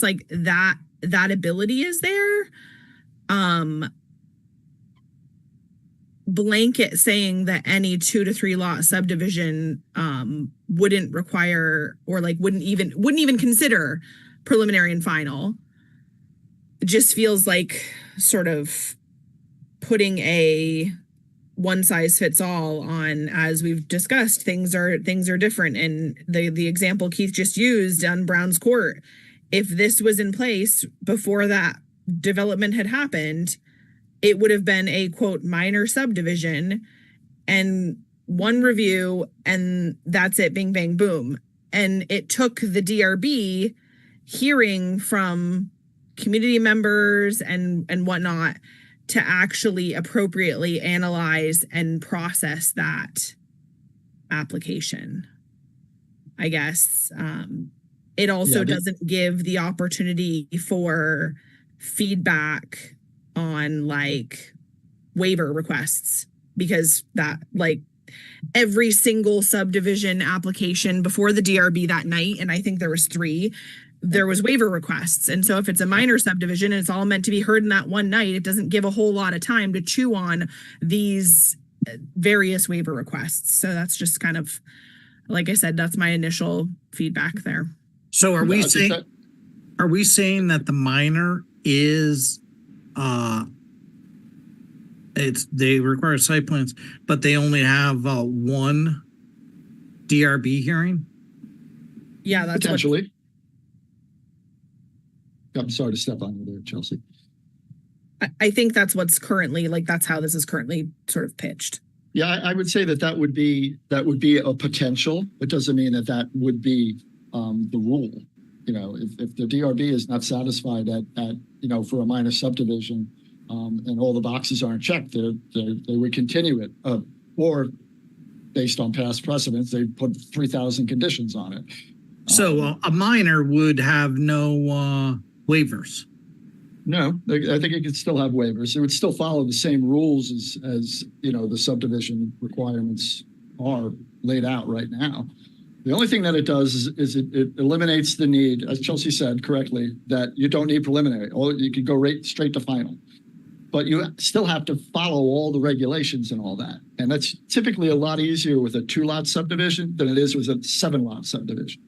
like that ability is there. Blanket saying that any 2 to 3 lot subdivision wouldn't require, or like wouldn't even consider preliminary and final, just feels like sort of putting a one size fits all on, as we've discussed, things are different. And the example Keith just used on Brown's Court, if this was in place before that development had happened, it would have been a quote minor subdivision and one review, and that's it, bing bang boom. And it took the DRB hearing from community members and whatnot to actually appropriately analyze and process that application. I guess it also doesn't give the opportunity for feedback on like waiver requests, because that, like, every single subdivision application before the DRB that night, and I think there was 3, there was waiver requests. And so if it's a minor subdivision and it's all meant to be heard in that one night, it doesn't give a whole lot of time to chew on these various waiver requests. So that's just kind of, like I said, that's my initial feedback there. So are we saying that the minor is they require site plans, but they only have one DRB hearing? Yeah, that's potentially. I'm sorry to step on you there, Chelsea. I think that's what's currently, like, that's how this is currently sort of pitched. Yeah, I would say that would be a potential. It doesn't mean that would be the rule. You know, if the DRB is not satisfied at for a minor subdivision, and all the boxes aren't checked, they would continue it. Or based on past precedents, they put 3,000 conditions on it. So a minor would have no waivers. No, I think it could still have waivers. It would still follow the same rules as the subdivision requirements are laid out right now. The only thing that it does is it eliminates the need, as Chelsea said correctly, that you don't need preliminary, or you could go straight to final. But you still have to follow all the regulations and all that. And that's typically a lot easier with a 2-lot subdivision than it is with a 7-lot subdivision.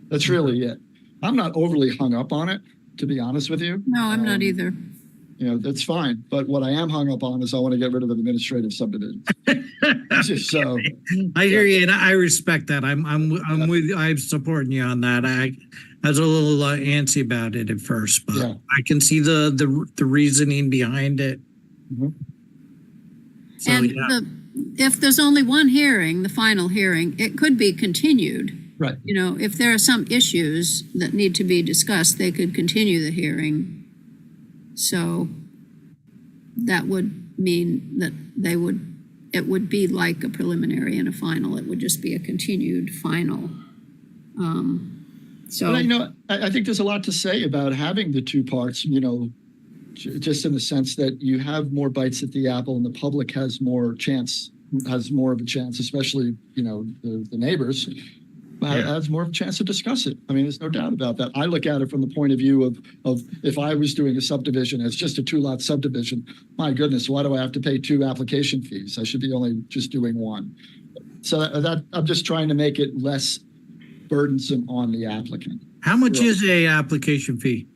That's really it. I'm not overly hung up on it, to be honest with you. No, I'm not either. That's fine. But what I am hung up on is I want to get rid of administrative subdivisions. So I hear you, and I respect that. I'm supporting you on that. I was a little antsy about it at first, but I can see the reasoning behind it. Mm-hmm. So, And yeah. if there's only one hearing, the final hearing, it could be continued. Right. You know, if there are some issues that need to be discussed, they could continue the hearing. So that would mean that it would be like a preliminary and a final. It would just be a continued final. So, But, I think there's a lot to say about having the two parts, just in the sense that you have more bites at the apple and the public has more of a chance, especially, the neighbors. Has more of a chance to discuss it. I mean, there's no doubt about that. I look at it from the point of view of if I was doing a subdivision as just a 2-lot subdivision, my goodness, why do I have to pay 2 application fees? I should be only just doing 1. So that I'm just trying to make it less burdensome on the applicant. How much is a application fee?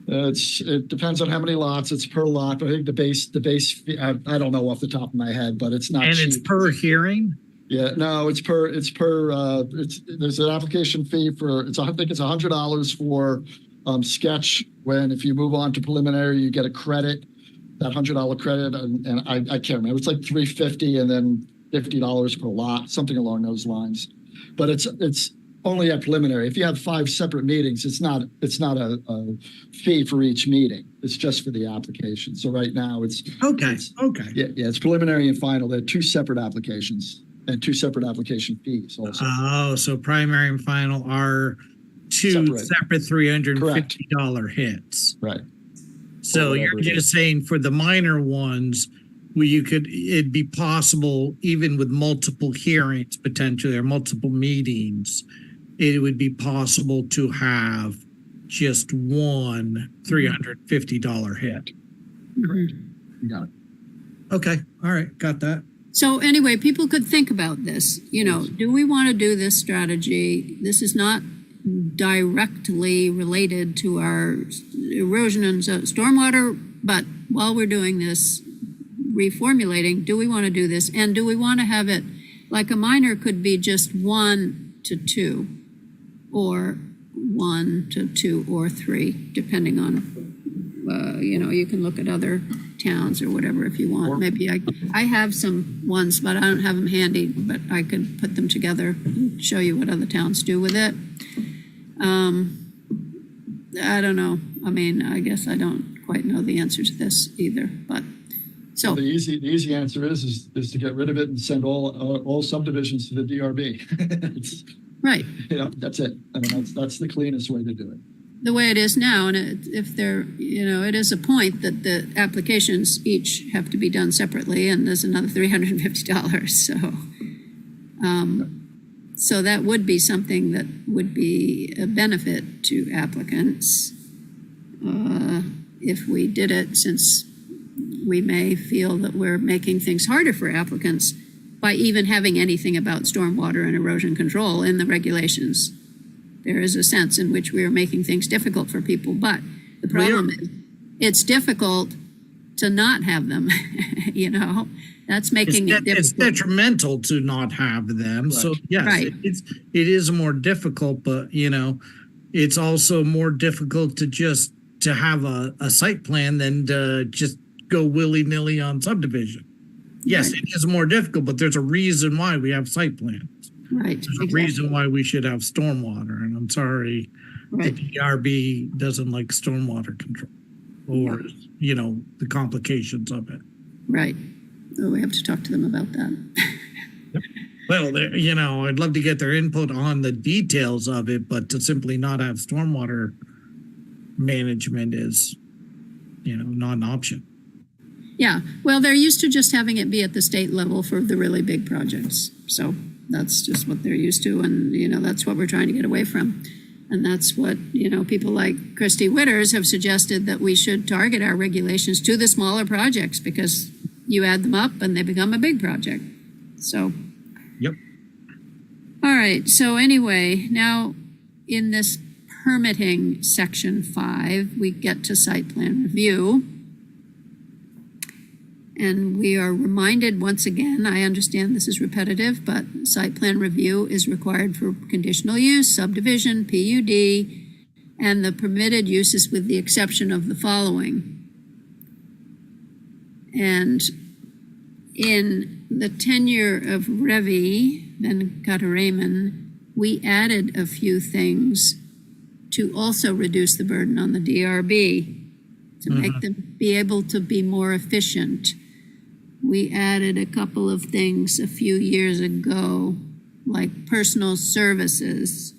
It depends on how many lots. It's per lot. I think the base fee, I don't know off the top of my head, but it's not And cheap. it's per hearing? Yeah, no, there's an application fee for, I think it's $100 for sketch. If you move on to preliminary, you get a credit, that $100 credit. And I can't remember, it's like $350 and then $50 per lot, something along those lines. But it's only at preliminary. If you have 5 separate meetings, it's not a fee for each meeting. It's just for the application. So right now it's Okay. Yeah, it's preliminary and final. They're 2 separate applications. And 2 separate application fees also. Oh, so primary and final are 2 Separate. separate $350 hits. Right. So you're whatever it just saying for the minor ones, it'd be possible even with multiple hearings potentially or multiple meetings, it would be possible to have just one $350 hit. You got it. Okay. All right. Got that. So anyway, people could think about this. Do we want to do this strategy? This is not directly related to our erosion and stormwater, but while we're doing this reformulating, do we want to do this? And do we want to have it like a minor could be just 1 to 2 or 1 to 2 or 3, depending on, you can look at other towns or whatever if you want. Maybe I have some ones, but I don't have them handy, but I could put them together and show you what other towns do with it. I don't know. I mean, I guess I don't quite know the answer to this either, but so The easy answer is to get rid of it and send all subdivisions to the DRB. right. That's it. I mean, that's the cleanest way to do it. The way it is now, and if they're, it is a point that the applications each have to be done separately, and there's another $350. So that would be something that would be a benefit to applicants if we did it, since we may feel that we're making things harder for applicants by even having anything about stormwater and erosion control in the regulations. There is a sense in which we are making things difficult for people, but the problem is it's difficult to not have them. That's making it difficult. It's detrimental to not have them. Correct. So yes, Right. it is more difficult, but it's also more difficult to have a site plan than to just go willy-nilly on subdivision. Yes, Right. it is more difficult, but there's a reason why we have site plans. Right. There's a reason why we should have stormwater, and I'm sorry, Right. the DRB doesn't like stormwater control or, the complications of it. Right. Oh, we have to talk to them about that. Well, I'd love to get their input on the details of it, but to simply not have stormwater management is, not an option. Yeah. Well, they're used to just having it be at the state level for the really big projects. So that's just what they're used to. And, that's what we're trying to get away from. And that's what, people like Christy Witters have suggested, that we should target our regulations to the smaller projects, because you add them up and they become a big project. So. Yep. All right. So anyway, now in this permitting section 5, we get to site plan review. And we are reminded once again, I understand this is repetitive, but site plan review is required for conditional use, subdivision, PUD, and the permitted uses with the exception of the following. And in the tenure of Revi Venkataraman, we added a few things to also reduce the burden on the DRB, to make them be able to be more efficient. We added a couple of things a few years ago, like personal services.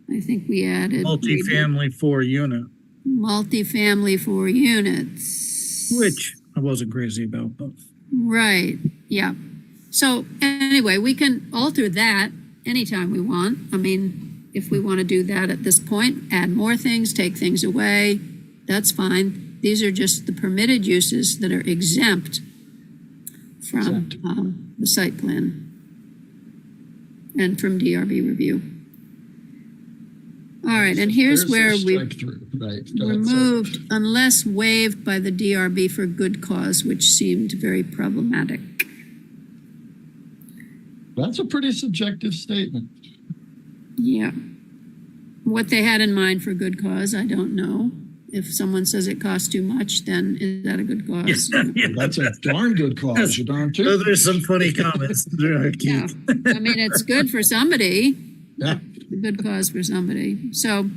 I think we added Multifamily 4-unit, multifamily 4 units. which I wasn't crazy about, but Right, yeah. So anyway, we can alter that anytime we want. I mean, if we want to do that at this point, add more things, take things away, that's fine. These are just the permitted uses that are exempt from the site plan and from DRB review. All right, and here's where There's a we've strike through, right? Go ahead, sorry. removed unless waived by the DRB for good cause, which seemed very problematic. That's a pretty subjective statement. Yeah. What they had in mind for good cause, I don't know. If someone says it costs too much, then is that a good cause? That's a darn good cause, you darn so tooth. there's some funny comments there, Yeah. Keith. I mean, it's good for somebody, Yeah. a good cause for somebody. So,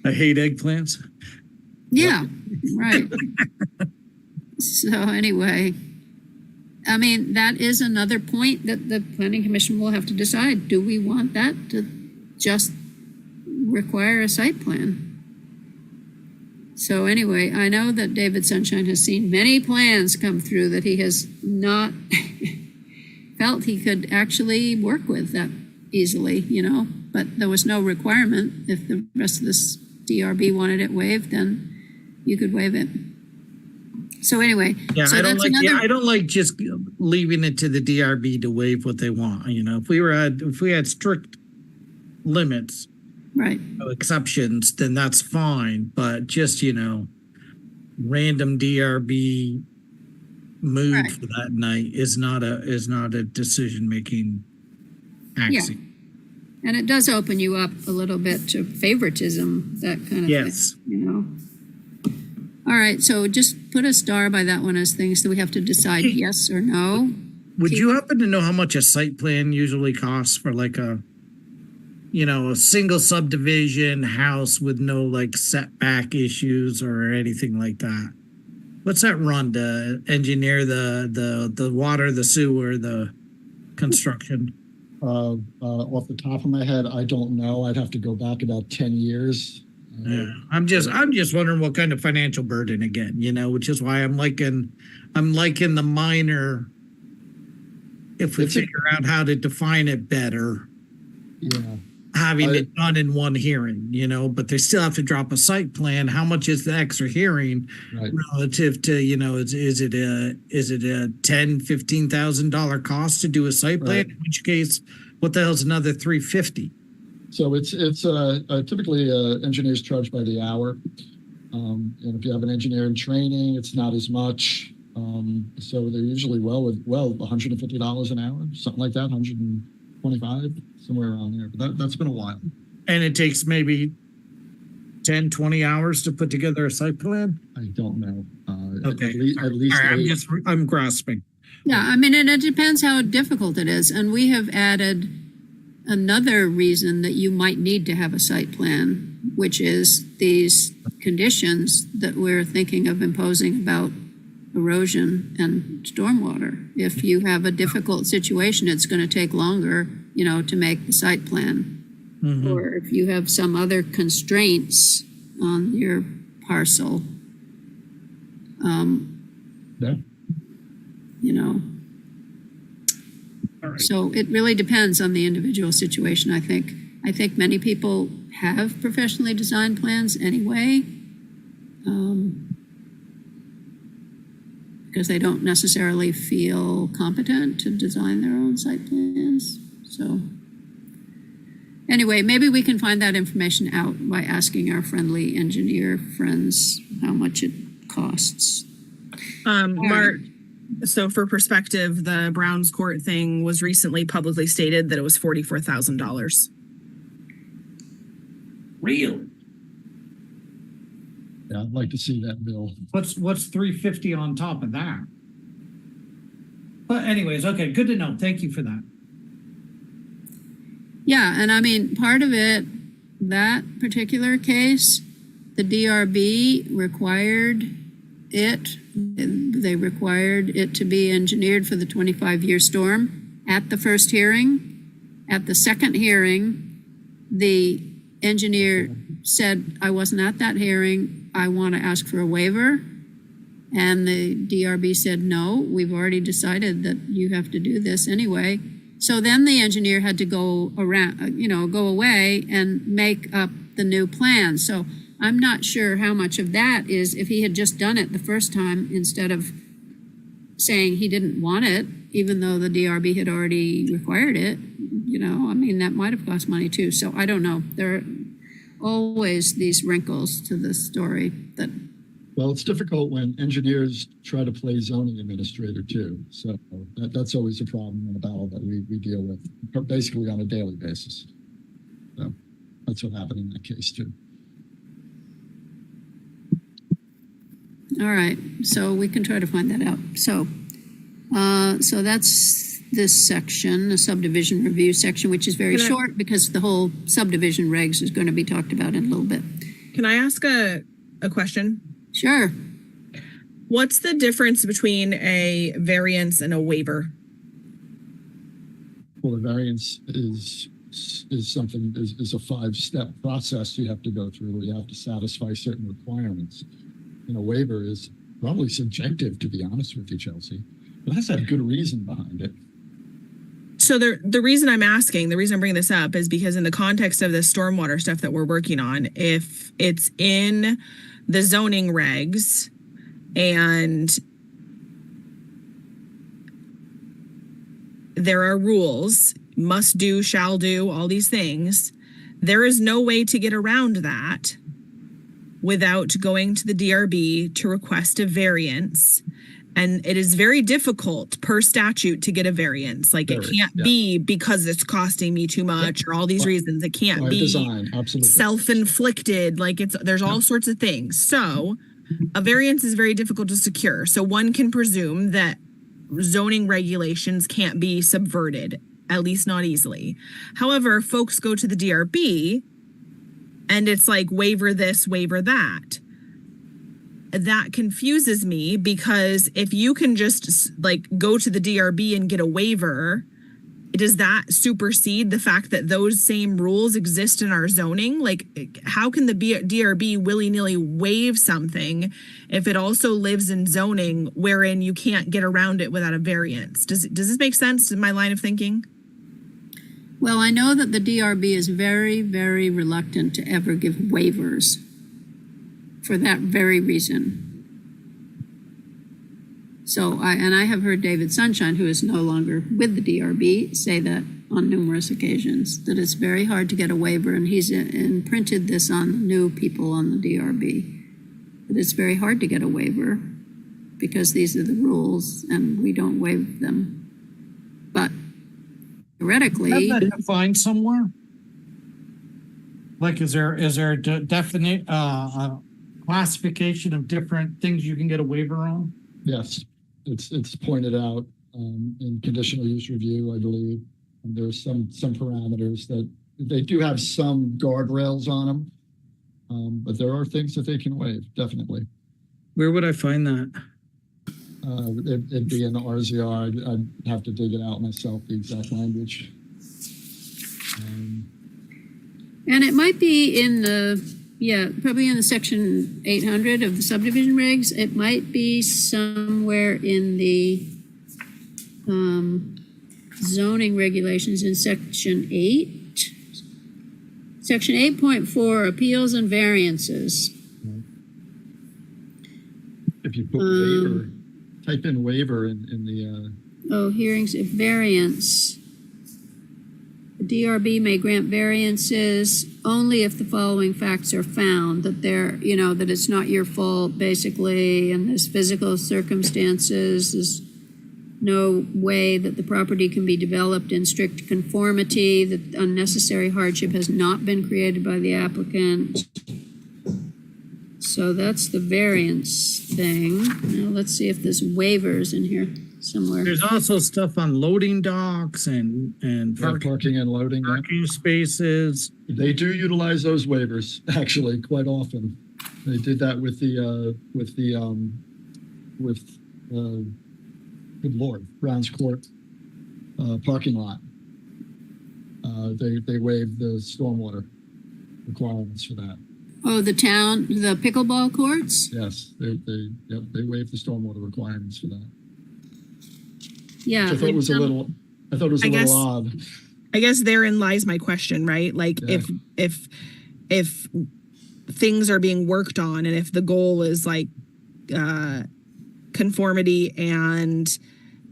I hate eggplants. yeah, right. So anyway, I mean, that is another point that the Planning Commission will have to decide. Do we want that to just require a site plan? So anyway, I know that David Sunshine has seen many plans come through that he has not felt he could actually work with that easily, you know, but there was no requirement. If the rest of this DRB wanted it waived, then you could waive it. So anyway, Yeah, so I don't that's like. another. Yeah, I don't like just leaving it to the DRB to waive what they want. You know, if we had strict limits, Right. no exceptions, then that's fine. But just random DRB mood Right. for that night is not a decision making axiom. And it does open you up a little bit to favoritism, that kind of Yes. thing, you know. All right, so just put a star by that one as things that we have to decide yes or no. Would you happen to know how much a site plan usually costs for like a single subdivision house with no like setback issues or anything like that? What's that run to engineer the water, the sewer, the construction? Off the top of my head, I don't know. I'd have to go back about 10 years. Yeah, I'm just wondering what kind of financial burden again, which is why I'm liking the minor. If we figure out how to define it better, Yeah. having it done in one hearing, but they still have to drop a site plan. How much is the extra hearing Right. relative to, is it a $10,000-$15,000 cost to do a site plan? Right. In which case, what the hell's another $350? So it's typically engineers charged by the hour. And if you have an engineer in training, it's not as much. So they're usually $150 an hour, something like that, 125, somewhere around there. But that's been a while. And it takes maybe 10, 20 hours to put together a site plan? I don't know. Okay. At least All right, eight. I'm grasping. Yeah, I mean, and it depends how difficult it is. And we have added another reason that you might need to have a site plan, which is these conditions that we're thinking of imposing about erosion and stormwater. If you have a difficult situation, it's going to take longer, to make the site plan. Mhm. Or if you have some other constraints on your parcel, Yeah. All right. So it really depends on the individual situation, I think. I think many people have professionally designed plans anyway, because they don't necessarily feel competent to design their own site plans. So anyway, maybe we can find that information out by asking our friendly engineer friends how much it costs. Mark, so for perspective, the Browns Court thing was recently publicly stated that it was $44,000. Really? Yeah, I'd like to see that bill. What's 350 on top of that? But anyways, okay, good to know. Thank you for that. Yeah, and I mean, part of it, that particular case, the DRB required they required it to be engineered for the 25-year storm at the first hearing. At the second hearing, the engineer said, I wasn't at that hearing, I want to ask for a waiver. And the DRB said, no, we've already decided that you have to do this anyway. So then the engineer had to go around, go away and make up the new plan. So I'm not sure how much of that is if he had just done it the first time instead of saying he didn't want it, even though the DRB had already required it. I mean, that might have cost money too. So I don't know. There are always these wrinkles to the story that. Well, it's difficult when engineers try to play zoning administrator too. So that's always a problem and a battle that we deal with basically on a daily basis. So that's what happened in that case too. All right, so we can try to find that out. So that's this section, the subdivision review section, which is very short because the whole subdivision regs is going to be talked about in a little bit. Can I ask a question? Sure. What's the difference between a variance and a waiver? Well, the variance is something is a 5-step process you have to go through where you have to satisfy certain requirements. And a waiver is probably subjective, to be honest with you, Chelsea. But it has to have good reason behind it. So the reason I'm bringing this up is because in the context of the stormwater stuff that we're working on, if it's in the zoning regs and there are rules, must do, shall do, all these things, there is no way to get around that without going to the DRB to request a variance. And it is very difficult per statute to get a variance. Like it can't be because it's costing me too much or all these reasons. It can't be design, absolutely. Self-inflicted. Like there's all sorts of things. So a variance is very difficult to secure. So one can presume that zoning regulations can't be subverted, at least not easily. However, folks go to the DRB and it's like waiver this, waiver that. That confuses me because if you can just like go to the DRB and get a waiver, does that supersede the fact that those same rules exist in our zoning? Like, how can the DRB willy-nilly waive something if it also lives in zoning wherein you can't get around it without a variance? Does this make sense in my line of thinking? Well, I know that the DRB is very, very reluctant to ever give waivers for that very reason. So I have heard David Sunshine, who is no longer with the DRB, say that on numerous occasions, that it's very hard to get a waiver, and he's imprinted this on new people on the DRB, that it's very hard to get a waiver because these are the rules and we don't waive them. But theoretically... Is that defined somewhere? Like, is there a definite classification of different things you can get a waiver on? Yes, it's pointed out in conditional use review, I believe. And there's some parameters that they do have some guardrails on them, but there are things that they can waive, definitely. Where would I find that? It'd be in the RZR. I'd have to dig it out myself, the exact language. And it might be in probably in the section 800 of the subdivision regs. It might be somewhere in the zoning regulations in section 8. Section 8.4, appeals and variances. If you put waiver, type in waiver in the... hearings if variance. The DRB may grant variances only if the following facts are found, that that it's not your fault, basically, and there's physical circumstances, there's no way that the property can be developed in strict conformity, that unnecessary hardship has not been created by the applicant. So that's the variance thing. Now let's see if there's waivers in here somewhere. There's also stuff on loading docks and Parking and loading. Yeah. parking spaces. They do utilize those waivers actually quite often. They did that with good Lord, Brown's Court parking lot. They waived the stormwater requirements for that. Oh, the pickleball courts? Yes, they waived the stormwater requirements for that. Yeah. Which I thought was a little odd. I guess therein lies my question, right? Like Yeah. if things are being worked on and if the goal is like conformity and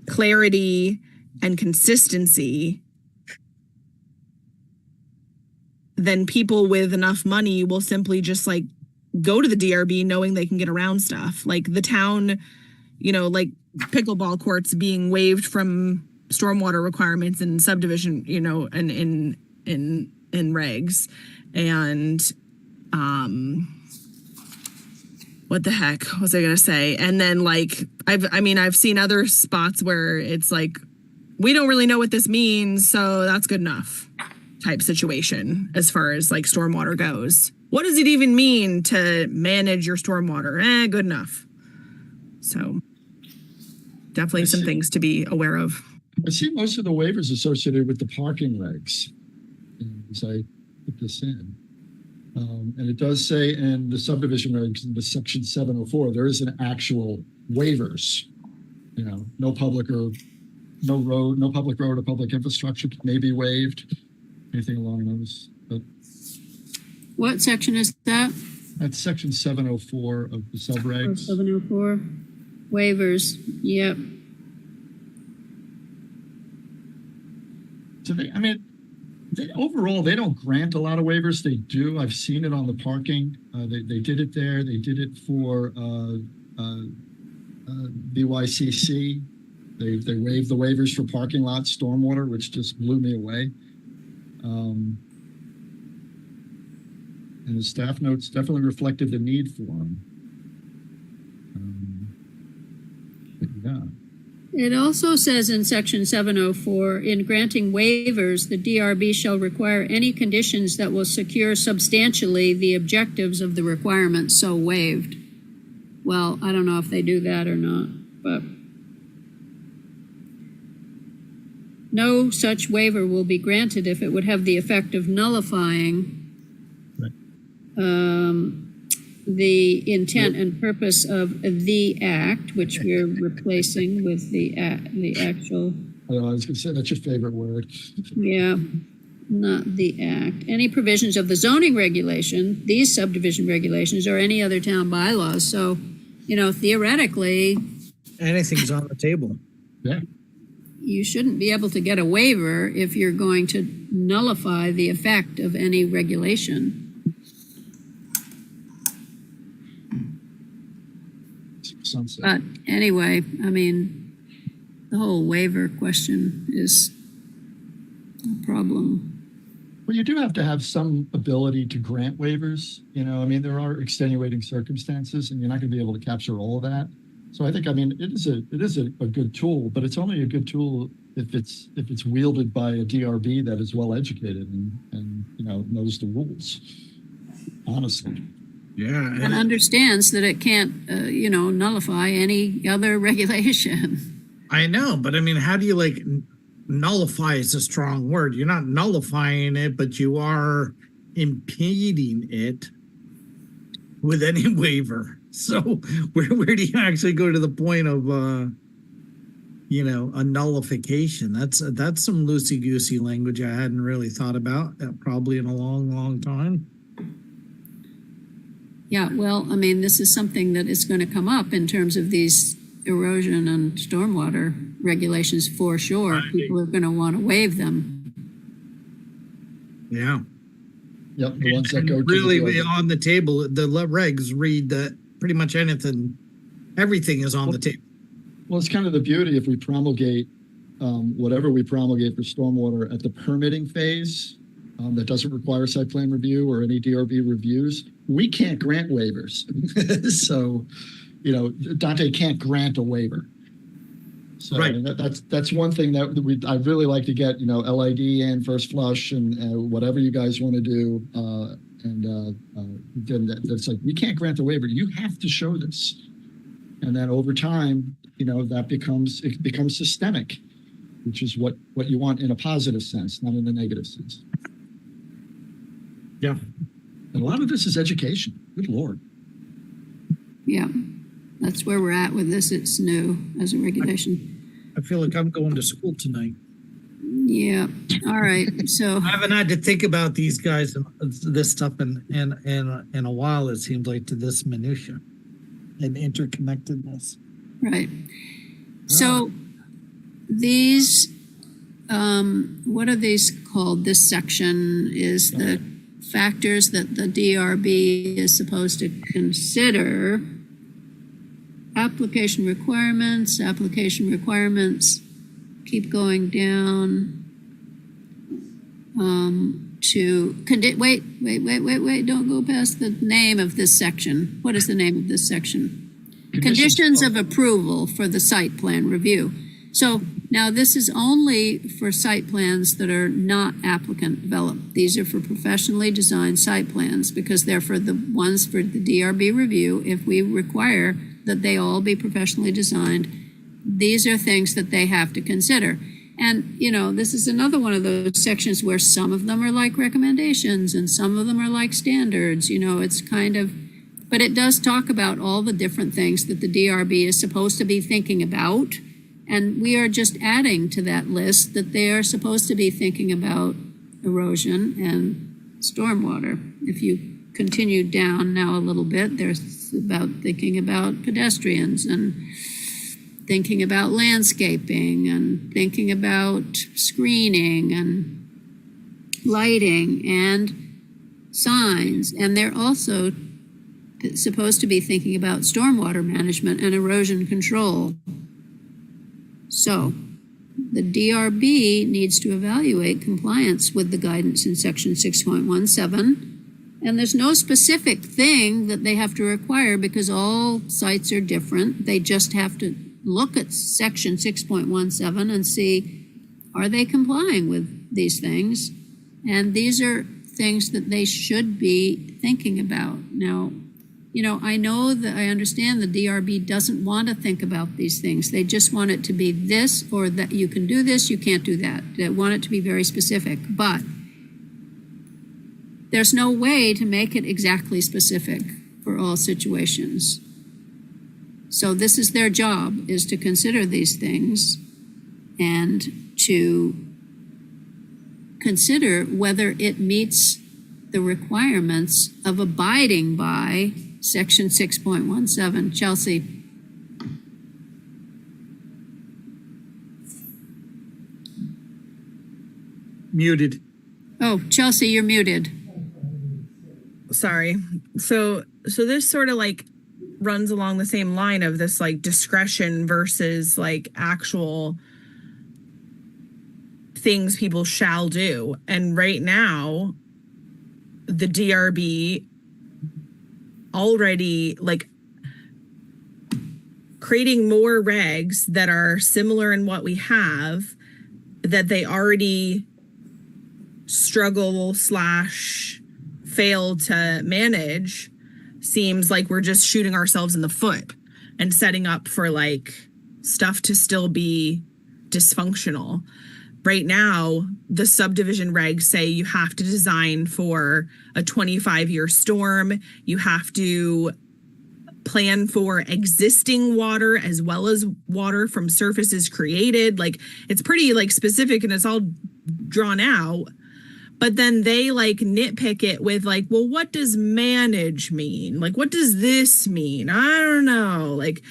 clarity and consistency, then people with enough money will simply just like go to the DRB knowing they can get around stuff. Like the town, like pickleball courts being waived from stormwater requirements and subdivision, and in regs. And what the heck was I gonna say? And then like I've seen other spots where it's like we don't really know what this means, so that's good enough type situation as far as like stormwater goes. What does it even mean to manage your stormwater? Good enough. So definitely some things to be aware of. I see most of the waivers associated with the parking regs as I put this in. And it does say in the subdivision regs, in the section 704, there is an actual waivers. No public road or public infrastructure may be waived. Anything along those. But What section is that? that's section 704 of the subregs. 704. Waivers. Yep. So overall, they don't grant a lot of waivers. They do. I've seen it on the parking. They did it there. They did it for BYCC. They waived the waivers for parking lots, stormwater, which just blew me away. And the staff notes definitely reflected the need for them. Yeah. It also says in section 704, in granting waivers, the DRB shall require any conditions that will secure substantially the objectives of the requirements so waived. Well, I don't know if they do that or not, but no such waiver will be granted if it would have the effect of nullifying the intent and purpose of the act, which we're replacing with the actual. I was going to say that's your favorite word. Yeah, not the act. Any provisions of the zoning regulation, these subdivision regulations, or any other town bylaws. So, theoretically, Anything's on the table. Yeah. you shouldn't be able to get a waiver if you're going to nullify the effect of any regulation. Sunset. But anyway, the whole waiver question is a problem. Well, you do have to have some ability to grant waivers. There are extenuating circumstances, and you're not going to be able to capture all of that. So I think, it is a good tool, but it's only a good tool if it's wielded by a DRB that is well educated and knows the rules. Honestly. Yeah. And understands that it can't, nullify any other regulation. I know, but how do you nullify is a strong word. You're not nullifying it, but you are impeding it with any waiver. So where do you actually go to the point of a nullification? That's some loosey-goosey language I hadn't really thought about probably in a long time. Yeah, well, this is something that is going to come up in terms of these erosion and stormwater regulations for sure. People are going to want to waive them. Yeah. Yep, the ones that go really to the on the table. The regs read that pretty much everything is on the table. Well, it's kind of the beauty if we promulgate whatever we promulgate for stormwater at the permitting phase. that doesn't require site plan review or any DRB reviews, we can't grant waivers. So, Dante can't grant a waiver. So Right. that's one thing that I'd really like to get, LID and first flush and whatever you guys want to do. Then that's like, we can't grant the waiver. You have to show this. And then over time, it becomes systemic, which is what you want in a positive sense, not in a negative sense. Yeah. And a lot of this is education. Good Lord. Yeah, that's where we're at with this. It's new as a regulation. I feel like I'm going to school tonight. Yeah. All right. So I haven't had to think about these guys and this stuff in a while. It seems like, to this minutia and interconnectedness. right. So these, what are these called? This section is the factors that the DRB is supposed to consider. Application requirements, keep going down to, wait, don't go past the name of this section. What is the name of this section? Conditions of approval for the site plan review. So now this is only for site plans that are not applicant developed. These are for professionally designed site plans because they're for the ones for the DRB review. If we require that they all be professionally designed, these are things that they have to consider. And, this is another one of those sections where some of them are like recommendations and some of them are like standards. It's kind of, but it does talk about all the different things that the DRB is supposed to be thinking about. And we are just adding to that list that they are supposed to be thinking about erosion and stormwater. If you continue down now a little bit, there's about thinking about pedestrians and thinking about landscaping and thinking about screening and lighting and signs. And they're also supposed to be thinking about stormwater management and erosion control. So the DRB needs to evaluate compliance with the guidance in section 6.17. And there's no specific thing that they have to require because all sites are different. They just have to look at section 6.17 and see, are they complying with these things? And these are things that they should be thinking about. Now, I know that I understand the DRB doesn't want to think about these things. They just want it to be this or that you can do this, you can't do that. They want it to be very specific. But there's no way to make it exactly specific for all situations. So this is their job, is to consider these things and to consider whether it meets the requirements of abiding by section 6.17. Chelsea. Muted. Oh, Chelsea, you're muted. Sorry. So this sort of like runs along the same line of this like discretion versus like actual things people shall do. And right now, the DRB already like creating more regs that are similar in what we have that they already struggle / fail to manage seems like we're just shooting ourselves in the foot and setting up for like stuff to still be dysfunctional. Right now, the subdivision regs say you have to design for a 25-year storm. You have to plan for existing water as well as water from surfaces created. Like it's pretty like specific and it's all drawn out. But then they like nitpick it with like, well, what does manage mean? Like, what does this mean? I don't know. Like,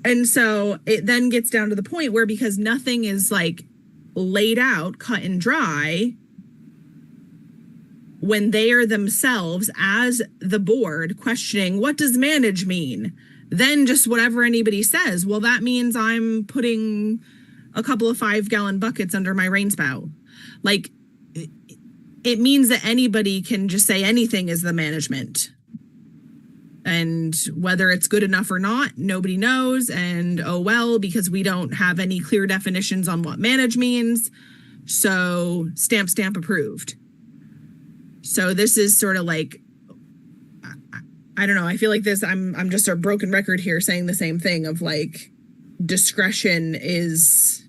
and so it then gets down to the point where because nothing is like laid out, cut and dry, when they are themselves as the board questioning, what does manage mean? Then just whatever anybody says, well, that means I'm putting a couple of 5-gallon buckets under my rain spout. Like, it means that anybody can just say anything is the management. And whether it's good enough or not, nobody knows. And oh well, because we don't have any clear definitions on what manage means. So stamp approved. So this is sort of like, I don't know. I feel like this, I'm just a broken record here saying the same thing of like discretion is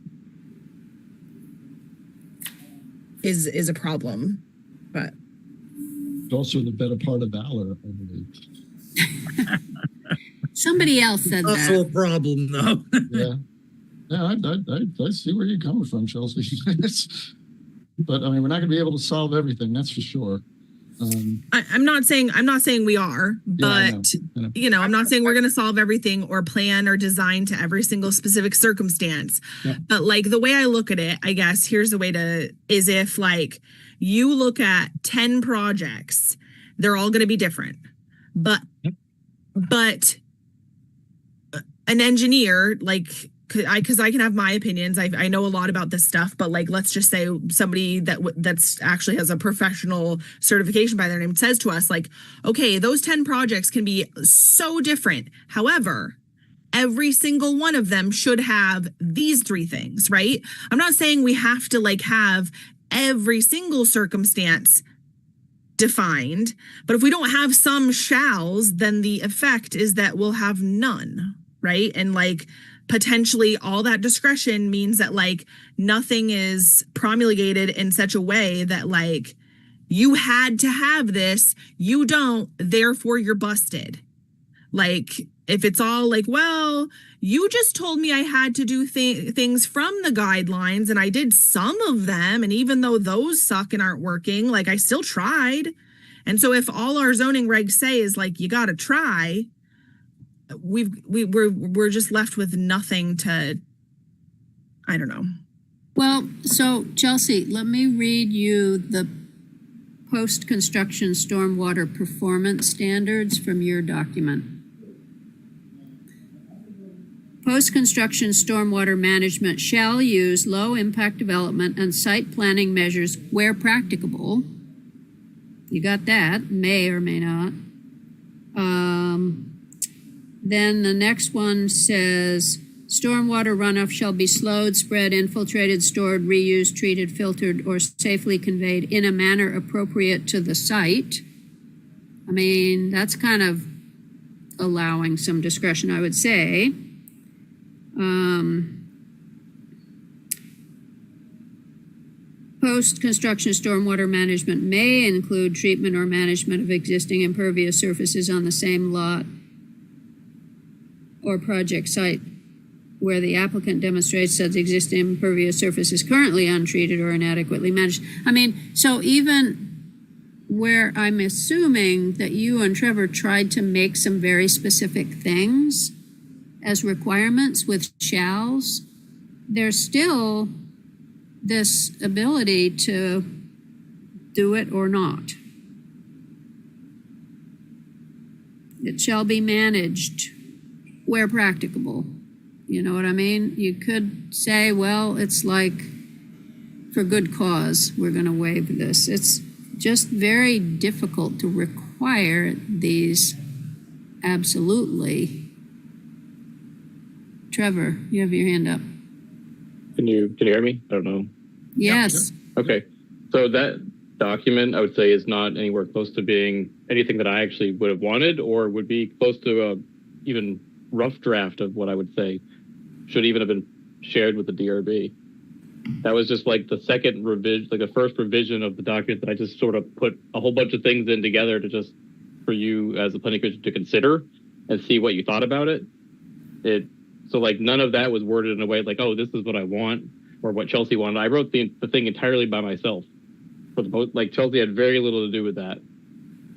a problem, but It's also the better part of valor, I believe. Somebody else said Also that. a problem, though. Yeah. Yeah, I see where you're coming from, Chelsea. But I mean, we're not going to be able to solve everything, that's for sure. I'm not saying we are, Yeah, I but know. you know, I'm not saying we're going to solve everything or plan or design to every single specific circumstance. Yeah. But like the way I look at it, I guess here's the way is if like you look at 10 projects, they're all going to be different. But an engineer, like, because I can have my opinions. I know a lot about this stuff, but like, let's just say somebody that's actually has a professional certification by their name says to us, like, okay, those 10 projects can be so different. However, every single one of them should have these 3 things, right? I'm not saying we have to like have every single circumstance defined, but if we don't have some shalls, then the effect is that we'll have none, right? And like potentially all that discretion means that like nothing is promulgated in such a way that like you had to have this, you don't, therefore you're busted. Like if it's all like, well, you just told me I had to do things from the guidelines and I did some of them, and even though those suck and aren't working, like I still tried. And so if all our zoning regs say is like you got to try, we're just left with nothing to, I don't know. Well, so Chelsea, let me read you the post-construction stormwater performance standards from your document. Post-construction stormwater management shall use low-impact development and site planning measures where practicable. You got that, may or may not. Then the next one says, stormwater runoff shall be slowed, spread, infiltrated, stored, reused, treated, filtered, or safely conveyed in a manner appropriate to the site. I mean, that's kind of allowing some discretion, I would say. Post-construction stormwater management may include treatment or management of existing impervious surfaces on the same lot or project site where the applicant demonstrates that the existing impervious surface is currently untreated or inadequately managed. I mean, so even where I'm assuming that you and Trevor tried to make some very specific things as requirements with shalls, there's still this ability to do it or not. It shall be managed where practicable. You know what I mean? You could say, well, it's like for good cause, we're going to waive this. It's just very difficult to require these absolutely. Trevor, you have your hand up. Can you hear me? I don't know. Yes. Okay. So that document, I would say, is not anywhere close to being anything that I actually would have wanted or would be close to a even rough draft of what I would say should even have been shared with the DRB. That was just like the second revision, like the first revision of the document that I just sort of put a whole bunch of things in together to just for you as a planning commission to consider and see what you thought about it. So like none of that was worded in a way like, oh, this is what I want or what Chelsea wanted. I wrote the thing entirely by myself. For the most, like Chelsea had very little to do with that.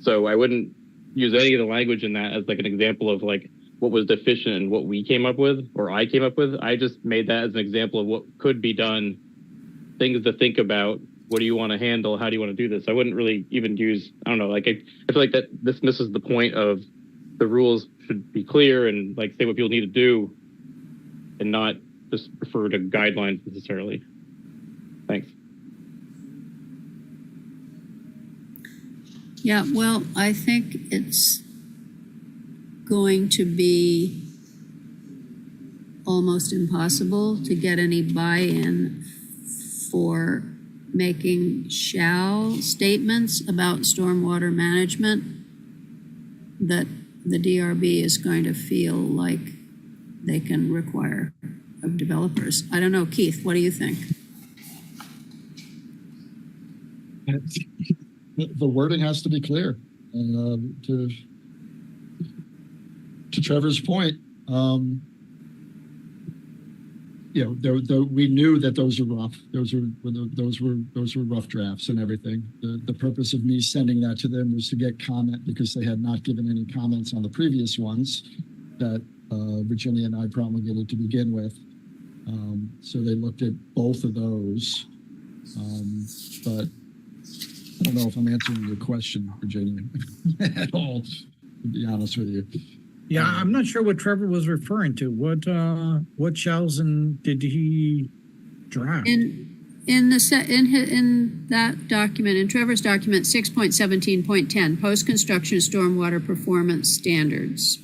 So I wouldn't use any of the language in that as like an example of like what was deficient and what we came up with or I came up with. I just made that as an example of what could be done, things to think about. What do you want to handle? How do you want to do this? I wouldn't really even use, I don't know, like I feel like that this misses the point of the rules should be clear and like say what people need to do and not just refer to guidelines necessarily. Thanks. Yeah, well, I think it's going to be almost impossible to get any buy-in for making shall statements about stormwater management that the DRB is going to feel like they can require of developers. I don't know, Keith, what do you think? The wording has to be clear. And to Trevor's point, we knew that those were rough. Those were rough drafts and everything. The purpose of me sending that to them was to get comment because they had not given any comments on the previous ones that Virginia and I promulgated to begin with. So they looked at both of those. But I don't know if I'm answering your question, Virginia, at all, to be honest with you. Yeah, I'm not sure what Trevor was referring to. What shells and did he draft? In that document, in Trevor's document 6.17.10, post-construction stormwater performance standards.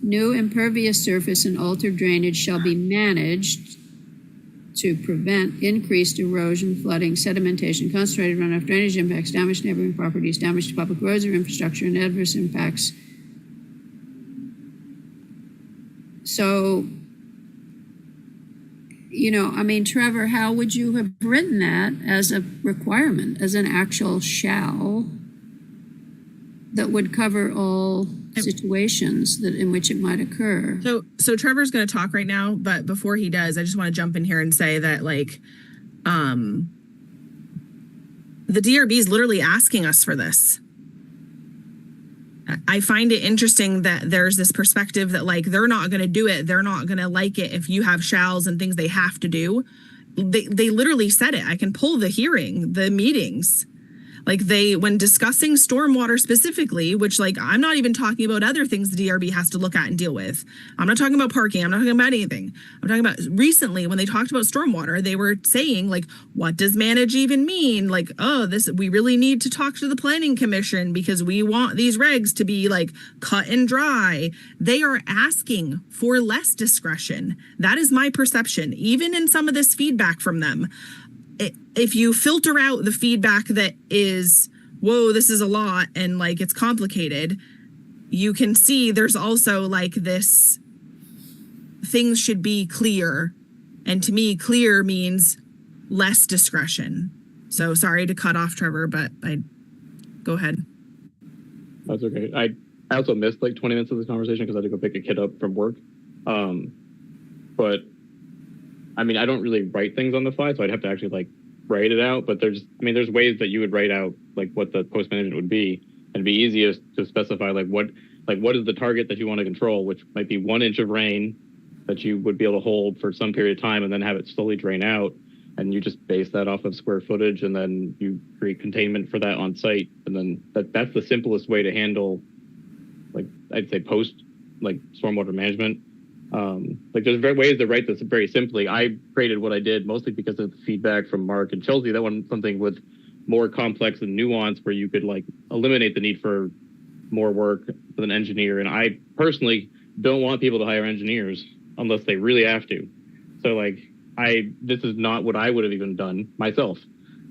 New impervious surface and altered drainage shall be managed to prevent increased erosion, flooding, sedimentation, concentrated runoff, drainage impacts, damage to neighboring properties, damage to public roads or infrastructure, and adverse impacts. So, Trevor, how would you have written that as a requirement, as an actual shall that would cover all situations in which it might occur? So Trevor's going to talk right now, but before he does, I just want to jump in here and say that the DRB is literally asking us for this. I find it interesting that there's this perspective that they're not going to do it. They're not going to like it if you have shalls and things they have to do. They literally said it. I can pull the meetings. When discussing stormwater specifically, which I'm not even talking about other things the DRB has to look at and deal with. I'm not talking about parking. I'm not talking about anything. I'm talking about recently when they talked about stormwater, they were saying what does manage even mean? We really need to talk to the planning commission because we want these regs to be cut and dry. They are asking for less discretion. That is my perception, even in some of this feedback from them. If you filter out the feedback that is, whoa, this is a lot and it's complicated, you can see there's also this things should be clear. And to me, clear means less discretion. So sorry to cut off Trevor, but go ahead. That's okay. I also missed 20 minutes of this conversation because I had to go pick a kid up from work. But I don't really write things on the fly, so I'd have to actually write it out. But there's ways that you would write out what the post management would be, and it'd be easiest to specify what is the target that you want to control, which might be 1 inch of rain that you would be able to hold for some period of time, and then have it slowly drain out, and you just base that off of square footage, and then you create containment for that on site, and then that's the simplest way to handle I'd say post stormwater management. There's ways to write this very simply. I created what I did mostly because of the feedback from Mark and Chelsea. That wanted something with more complex and nuance where you could eliminate the need for more work with an engineer. And I personally don't want people to hire engineers unless they really have to. So this is not what I would have even done myself.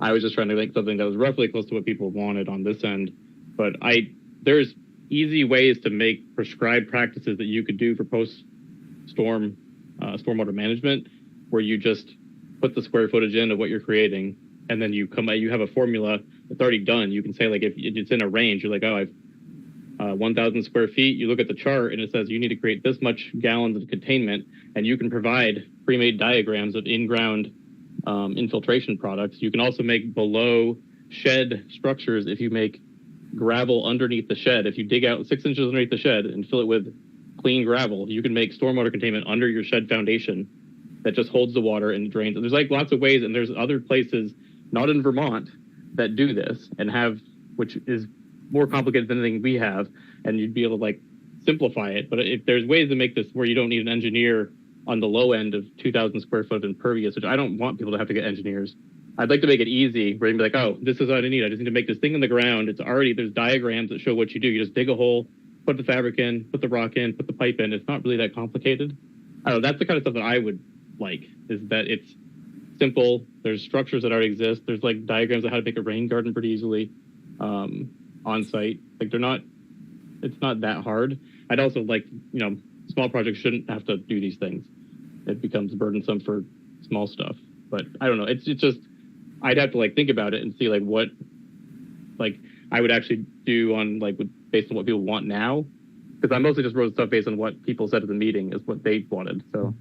I was just trying to make something that was roughly close to what people wanted on this end. But there's easy ways to make prescribed practices that you could do for stormwater management, where you just put the square footage in of what you're creating, and then you have a formula that's already done. You can say if it's in a range, you're I've 1,000 square feet. You look at the chart and it says you need to create this much gallons of containment, and you can provide pre-made diagrams of in-ground infiltration products. You can also make below shed structures if you make gravel underneath the shed. If you dig out 6 inches underneath the shed and fill it with clean gravel, you can make stormwater containment under your shed foundation that just holds the water and drains. And there's lots of ways, and there's other places, not in Vermont, that do this and which is more complicated than anything we have, and you'd be able to simplify it. But if there's ways to make this where you don't need an engineer on the low end of 2,000 square foot impervious, which I don't want people to have to get engineers. I'd like to make it easy where you can be like, oh, this is what I need. I just need to make this thing in the ground. It's already, there's diagrams that show what you do. You just dig a hole, put the fabric in, put the rock in, put the pipe in. It's not really that complicated. I don't know. That's the kind of stuff that I would like, is that it's simple. There's structures that already exist. There's like diagrams of how to make a rain garden pretty easily on site. Like it's not that hard. I'd also like, small projects shouldn't have to do these things. It becomes burdensome for small stuff. But I don't know. It's just, I'd have to like think about it and see like what like I would actually do on like based on what people want now. Because I mostly just wrote stuff based on what people said at the meeting is what they wanted. So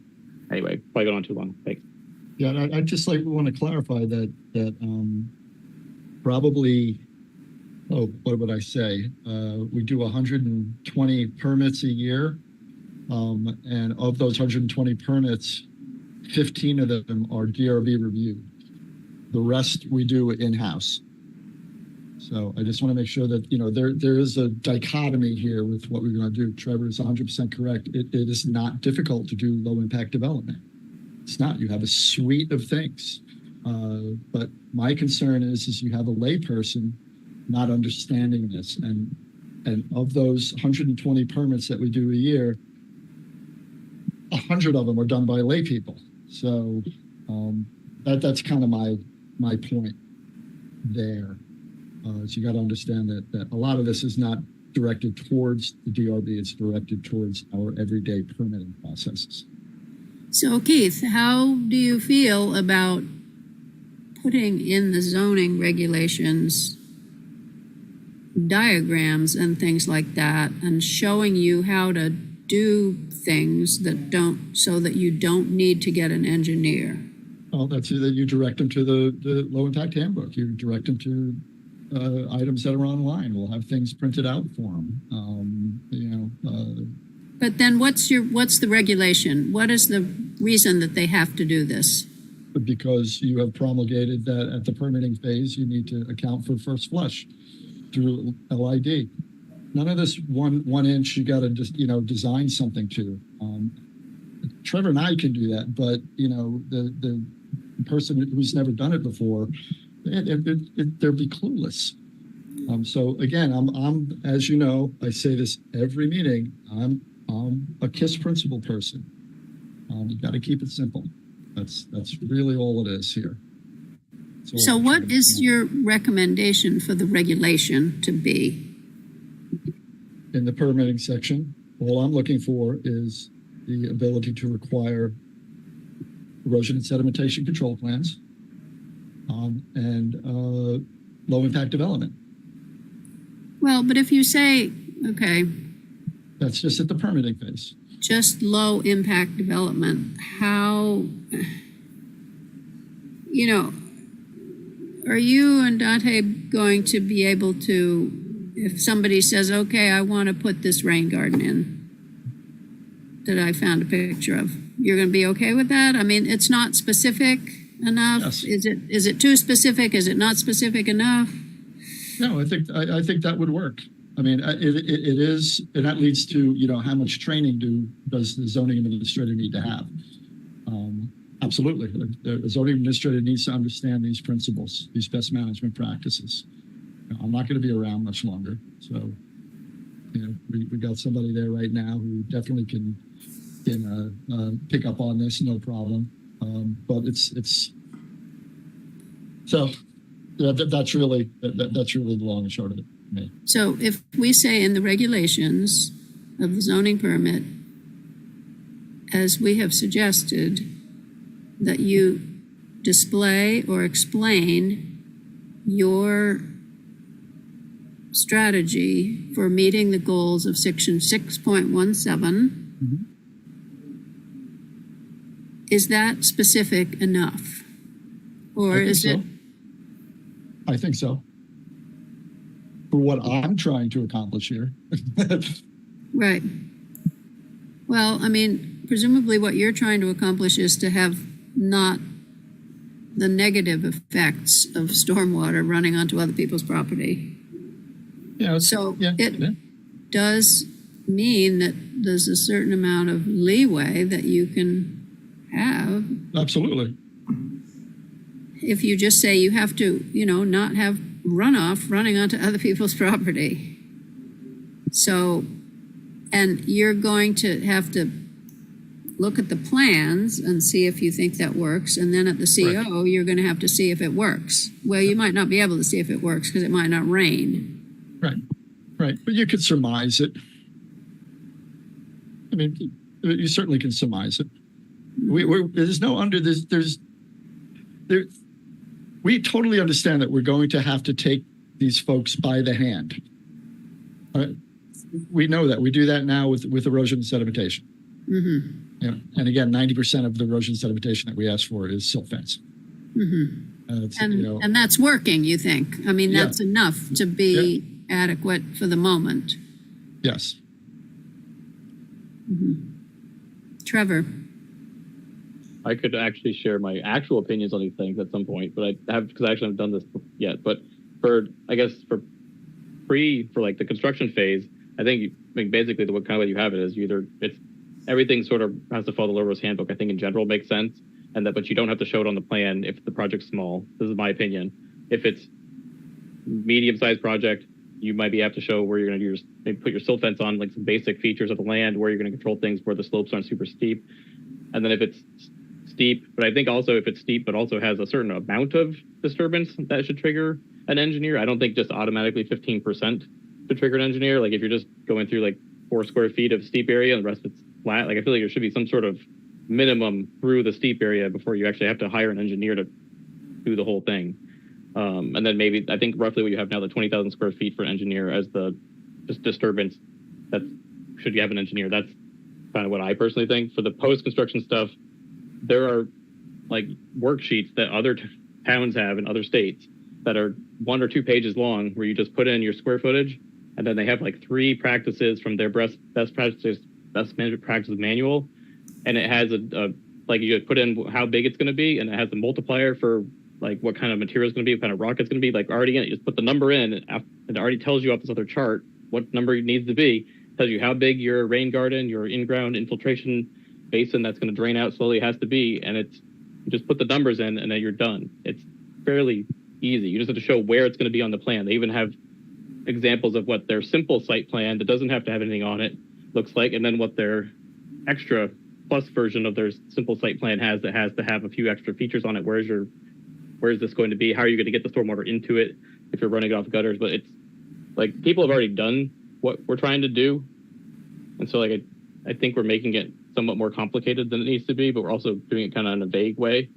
anyway, probably going on too long. Thanks. Yeah, and I just want to clarify that probably, what would I say? We do 120 permits a year. And of those 120 permits, 15 of them are DRB reviewed. The rest we do in-house. So I just want to make sure that, there is a dichotomy here with what we're going to do. Trevor is 100% correct. It is not difficult to do low impact development. It's not. You have a suite of things. But my concern is you have a layperson not understanding this. And of those 120 permits that we do a year, 100 of them are done by lay people. So that's kind of my point there. So you got to understand that a lot of this is not directed towards the DRB, it's directed towards our everyday permitting processes. So Keith, how do you feel about putting in the zoning regulations diagrams and things like that and showing you how to do things so that you don't need to get an engineer? Well, that's that you direct them to the low impact handbook. You direct them to items that are online. We'll have things printed out for them. But then what's the regulation? What is the reason that they have to do this? Because you have promulgated that at the permitting phase, you need to account for first flush through LID. None of this one inch you got to just design something to. Trevor and I can do that, but the person who's never done it before, they'll be clueless. So again, I'm as you know, I say this every meeting. I'm a KISS principle person. You got to keep it simple. That's really all it is here. So what is your recommendation for the regulation to be? In the permitting section, all I'm looking for is the ability to require erosion and sedimentation control plans and low impact development. Well, but if you say, okay, that's just at the permitting phase. Just low impact development, how, are you and Dante going to be able to, if somebody says, okay, I want to put this rain garden in that I found a picture of, you're going to be okay with that? I mean, it's not specific enough. Yes. Is it too specific? Is it not specific enough? No, I think that would work. I mean, it is, and that leads to how much training does the zoning administrator need to have? Absolutely, the zoning administrator needs to understand these principles, these best management practices. I'm not going to be around much longer, so we got somebody there right now who definitely can pick up on this, no problem. But it's so yeah, that's really the long and short of it. Me. So if we say in the regulations of the zoning permit, as we have suggested, that you display or explain your strategy for meeting the goals of section 6.17, Mm-hmm. Is that specific enough? Or is it? I think so. For what I'm trying to accomplish here. Right. Well, I mean, presumably what you're trying to accomplish is to have not the negative effects of stormwater running onto other people's property. So it does mean that there's a certain amount of leeway that you can have. Absolutely. if you just say you have to, not have runoff running onto other people's property. So, and you're going to have to look at the plans and see if you think that works. And then at the CO, you're going to have to see if it works. Well, you might not be able to see if it works because it might not rain. Right. But you could surmise it. I mean, you certainly can surmise it. There's no under this. We totally understand that we're going to have to take these folks by the hand. We know that. We do that now with erosion and sedimentation. Mm-hmm. Yeah. And again, 90% of the erosion sedimentation that we ask for is silt fence. Mm-hmm. And that's working, you think? I mean, that's enough to be adequate for the moment. Yes. Mm-hmm. Trevor. I could actually share my actual opinions on these things at some point, but I actually haven't done this yet. But for like the construction phase, I think basically the kind of way you have it is it's everything sort of has to follow the Low Rose handbook. I think in general makes sense, but you don't have to show it on the plan if the project's small. This is my opinion. If it's medium-sized project, you might have to show where you're going to maybe put your silt fence on, like some basic features of the land, where you're going to control things, where the slopes aren't super steep. And then if it's steep, but I think also if it's steep but also has a certain amount of disturbance, that should trigger an engineer. I don't think just automatically 15% should trigger an engineer. Like if you're just going through like 4 square feet of steep area and the rest of it's flat, like I feel like there should be some sort of minimum through the steep area before you actually have to hire an engineer to do the whole thing. And then maybe I think roughly what you have now, the 20,000 square feet for an engineer as the just disturbance. That's should you have an engineer? That's kind of what I personally think. For the post-construction stuff, there are like worksheets that other towns have in other states that are 1 or 2 pages long, where you just put in your square footage, and then they have like 3 practices from their best management practices manual, and it has a like you put in how big it's going to be, and it has a multiplier for like what kind of material it's going to be, what kind of rock it's going to be, like already in it. You just put the number in, and it already tells you off this other chart what number it needs to be. It tells you how big your rain garden, your in-ground infiltration basin that's going to drain out slowly has to be, and you just put the numbers in, and then you're done. It's fairly easy. You just have to show where it's going to be on the plan. They even have examples of what their simple site plan that doesn't have to have anything on it looks like, and then what their extra plus version of their simple site plan has that has to have a few extra features on it. Where is this going to be? How are you going to get the stormwater into it if you're running it off gutters? But it's like people have already done what we're trying to do, and so like I think we're making it somewhat more complicated than it needs to be, but we're also doing it kind of in a vague way.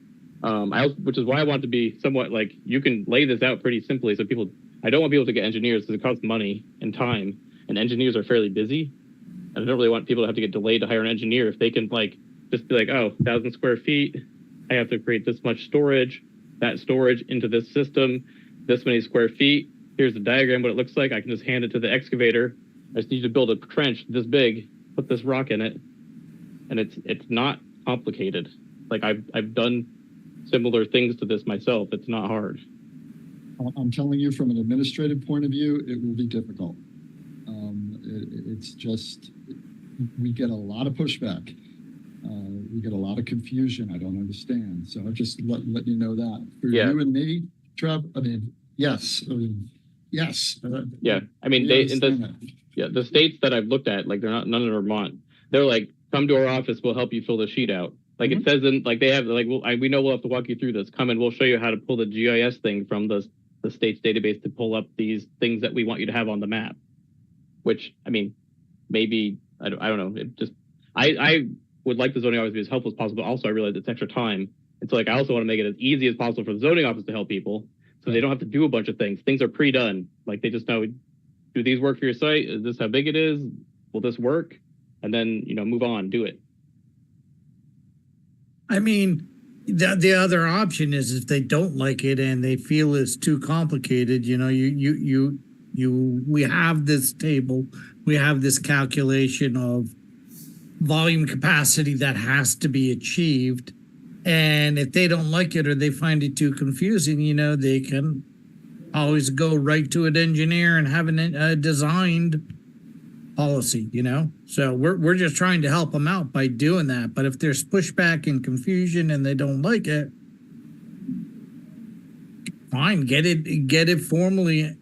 Which is why I want to be somewhat like, you can lay this out pretty simply so I don't want people to get engineers because it costs money and time, and engineers are fairly busy. And I don't really want people to have to get delayed to hire an engineer if they can like just be like, 1,000 square feet, I have to create this much storage, that storage into this system, this many square feet. Here's the diagram, what it looks like. I can just hand it to the excavator. I just need to build a trench this big, put this rock in it, and it's not complicated. Like I've done similar things to this myself. It's not hard. I'm telling you, from an administrative point of view, it will be difficult. It's just, we get a lot of pushback. We get a lot of confusion. I don't understand. So I just let you know that. For you and me, Trev, I mean, yes. Yes. Yeah. I mean, the states that I've looked at, like none in Vermont, they're like, come to our office, we'll help you fill the sheet out. Like it says in, like they have, like, we know we'll have to walk you through this. Come and we'll show you how to pull the GIS thing from the state's database to pull up these things that we want you to have on the map. Which, I mean, maybe, I don't know. It just, I would like the zoning office to be as helpful as possible. Also, I realize it's extra time. And so like, I also want to make it as easy as possible for the zoning office to help people, so they don't have to do a bunch of things. Things are pre-done. Like they just know, do these work for your site? Is this how big it is? Will this work? And then, move on, do it. I mean, the other option is if they don't like it and they feel it's too complicated, we have this table, we have this calculation of volume capacity that has to be achieved. And if they don't like it or they find it too confusing, they can always go right to an engineer and have a designed policy, So we're just trying to help them out by doing that. But if there's pushback and confusion and they don't like it, fine, get it formally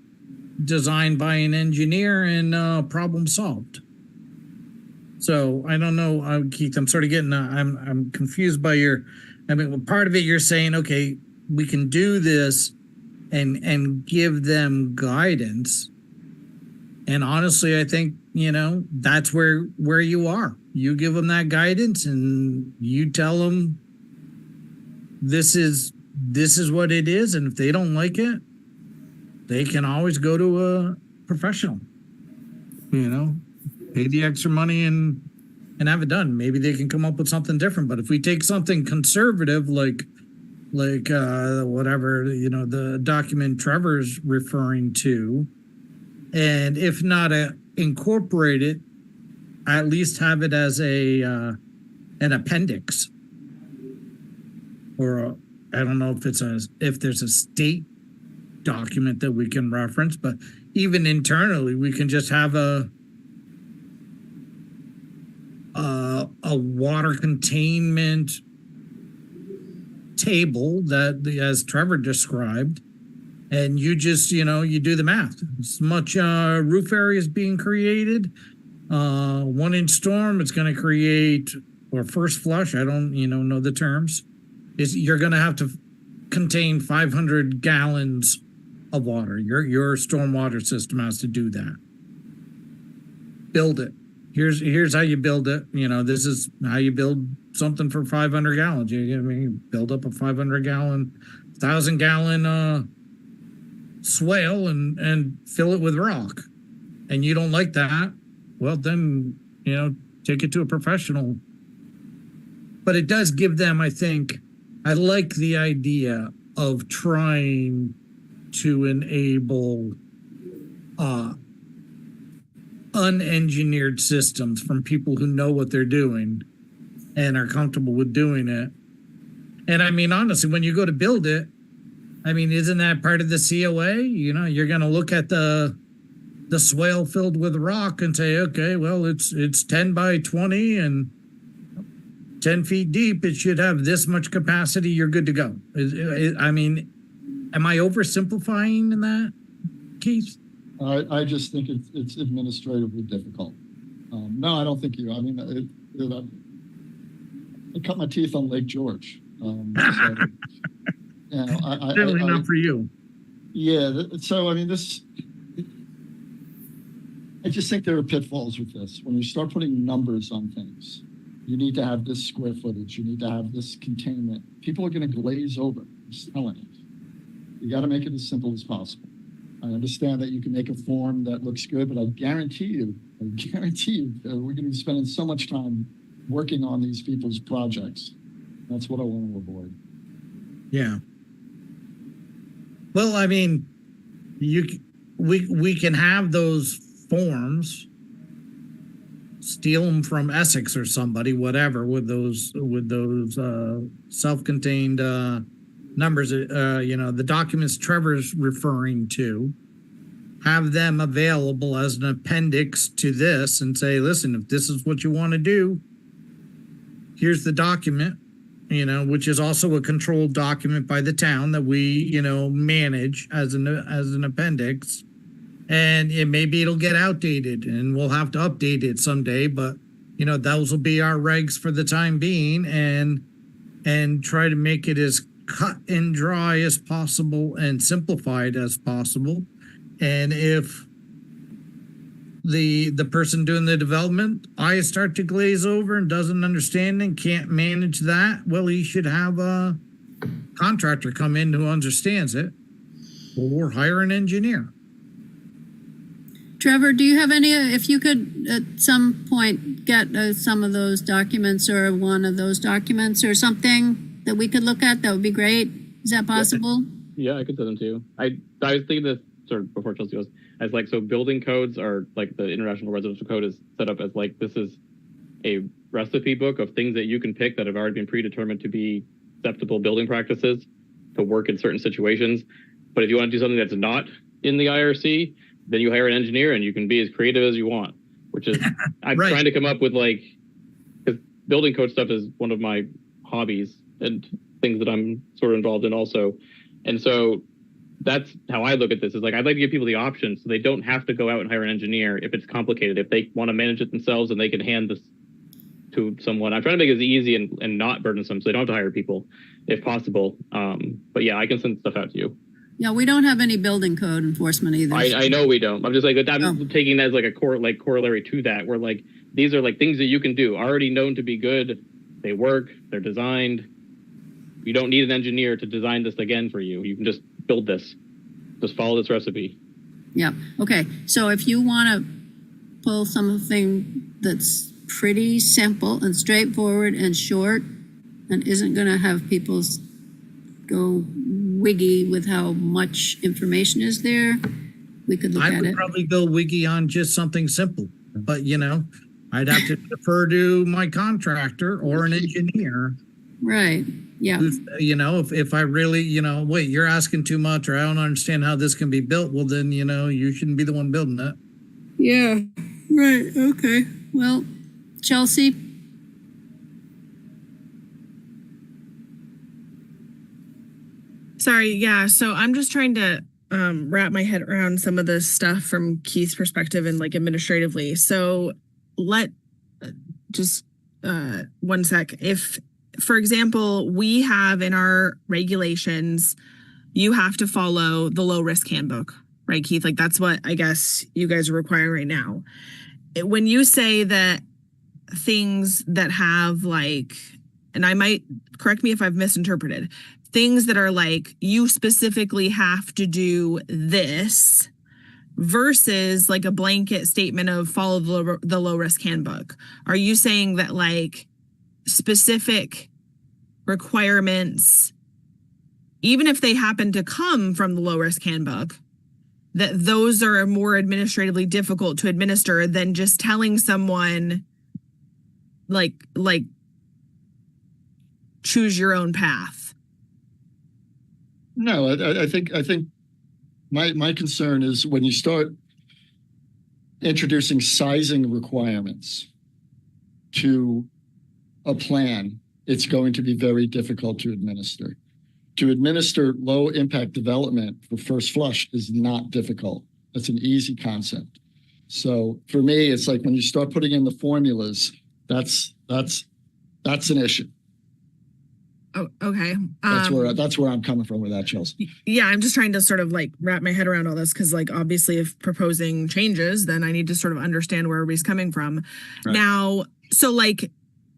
designed by an engineer and problem solved. So I don't know, Keith, I'm sort of getting, I'm confused by I mean, well, part of it you're saying, okay, we can do this and give them guidance. And honestly, I think, that's where you are. You give them that guidance and you tell them this is what it is. And if they don't like it, they can always go to a professional, pay the extra money and have it done. Maybe they can come up with something different. But if we take something conservative, like whatever, the document Trevor's referring to, and if not incorporate it, at least have it as an appendix, or I don't know if there's a state document that we can reference, but even internally we can just have a water containment table that, as Trevor described, and you just you do the math. As much roof area is being created, 1 inch storm, it's going to create, or first flush, I don't know the terms, you're going to have to contain 500 gallons of water. Your stormwater system has to do that. Build it. Here's how you build it. This is how you build something for 500 gallons. You build up a 500 gallon, 1,000 gallon swale and fill it with rock. And you don't like that, well then, take it to a professional. But it does give them, I think, I like the idea of trying to enable unengineered systems from people who know what they're doing and are comfortable with doing it. And I mean, honestly, when you go to build it, I mean, isn't that part of the COA? You're going to look at the swale filled with rock and say, okay, well, it's 10 by 20 and 10 feet deep. It should have this much capacity. You're good to go. I mean, am I oversimplifying in that, Keith? I just think it's administratively difficult. No, I don't think you. I mean, I cut my teeth on Lake George. Certainly not for you. Yeah. So I mean, I just think there are pitfalls with this. When you start putting numbers on things, you need to have this square footage. You need to have this containment. People are going to glaze over. I'm just telling you. You got to make it as simple as possible. I understand that you can make a form that looks good, but I guarantee you, we're going to be spending so much time working on these people's projects. That's what I want to avoid. Yeah. Well, I mean, we can have those forms, steal them from Essex or somebody, whatever, with those self-contained numbers, the documents Trevor's referring to, have them available as an appendix to this and say, listen, if this is what you want to do, here's the document, which is also a controlled document by the town that we, manage as an appendix. And maybe it'll get outdated and we'll have to update it someday, but those will be our regs for the time being, and try to make it as cut and dry as possible and simplified as possible. And if the person doing the development eyes start to glaze over and doesn't understand and can't manage that, well, he should have a contractor come in who understands it, or hire an engineer. Trevor, do you have any, if you could at some point get some of those documents or one of those documents or something that we could look at, that would be great. Is that possible? Yeah, I could send them to you. I was thinking this sort of before Chelsea goes, as like, so building codes are like, the International Residential Code is set up as like, this is a recipe book of things that you can pick that have already been predetermined to be acceptable building practices to work in certain situations. But if you want to do something that's not in the IRC, then you hire an engineer and you can be as creative as you want, which is, I'm right. trying to come up with like, because building code stuff is one of my hobbies and things that I'm sort of involved in also. And so that's how I look at this. Is like I'd like to give people the option so they don't have to go out and hire an engineer if it's complicated. If they want to manage it themselves and they can hand this to someone. I'm trying to make it as easy and not burdensome so they don't have to hire people if possible. But yeah, I can send stuff out to you. Yeah, we don't have any building code enforcement either. I know we don't. I'm just like I'm Oh. taking that as like a corollary to that, where like these are like things that you can do, already known to be good. They work. They're designed. You don't need an engineer to design this again for you. You can just build this. Just follow this recipe. Yeah. Okay. So if you want to pull something that's pretty simple and straightforward and short and isn't going to have people go wiggy with how much information is there, we could look I at would it. probably go wiggy on just something simple, but I'd have to defer to my contractor or an engineer. Right. Yeah. If I really, wait, you're asking too much, or I don't understand how this can be built. Well, then, you shouldn't be the one building it. Yeah. Right. Okay. Well, Chelsea. Sorry, yeah. So I'm just trying to wrap my head around some of this stuff from Keith's perspective and like administratively. So just 1 sec. If, for example, we have in our regulations, you have to follow the low risk handbook, right, Keith? Like that's what I guess you guys are requiring right now. When you say that things that have like, and I might correct me if I've misinterpreted, things that are like you specifically have to do this versus like a blanket statement of follow the low risk handbook. Are you saying that like specific requirements, even if they happen to come from the low risk handbook, that those are more administratively difficult to administer than just telling someone like choose your own path? No, I think my concern is when you start introducing sizing requirements to a plan, it's going to be very difficult to administer. To administer low impact development for first flush is not difficult. That's an easy concept. So for me, it's like when you start putting in the formulas, that's an issue. Oh, okay. That's where I'm coming from with that, Chelsea. Yeah, I'm just trying to sort of like wrap my head around all this because like obviously if proposing changes, then I need to sort of understand where everybody's coming from. Right. Now, so like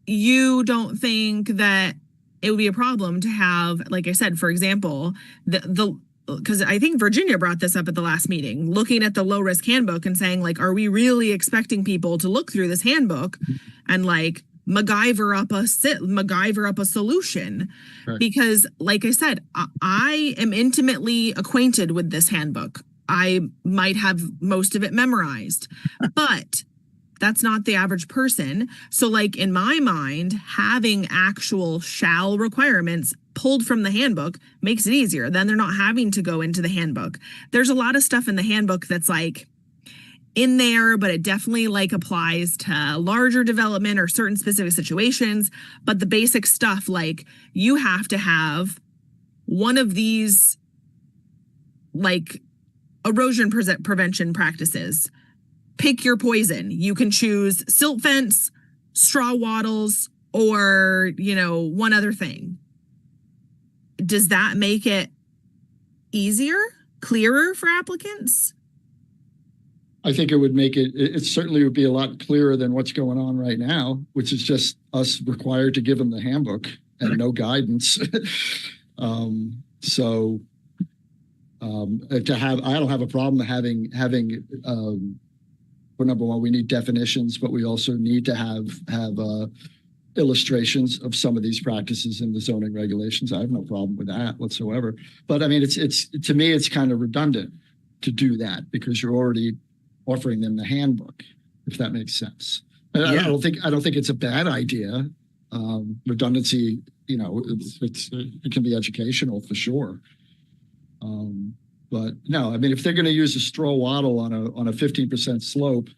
you don't think that it would be a problem to have, like I said, for example, because I think Virginia brought this up at the last meeting, looking at the low risk handbook and saying like, are we really expecting people to look through this handbook and like MacGyver up a solution? Right. Because like I said, I am intimately acquainted with this handbook. I might have most of it memorized, but that's not the average person. So like in my mind, having actual shall requirements pulled from the handbook makes it easier. Then they're not having to go into the handbook. There's a lot of stuff in the handbook that's like in there, but it definitely like applies to larger development or certain specific situations. But the basic stuff, like you have to have one of these like erosion prevention practices. Pick your poison. You can choose silt fence, straw wattles, or, one other thing. Does that make it easier, clearer for applicants? I think it would make it certainly would be a lot clearer than what's going on right now, which is just us required to give them the handbook and no guidance. I don't have a problem having for number one, we need definitions, but we also need to have illustrations of some of these practices in the zoning regulations. I have no problem with that whatsoever. But I mean, it's to me, it's kind of redundant to do that because you're already offering them the handbook, if that makes sense. I don't think it's a bad idea. Redundancy, it can be educational for sure. But no, I mean, if they're going to use a straw wattle on a 15% slope,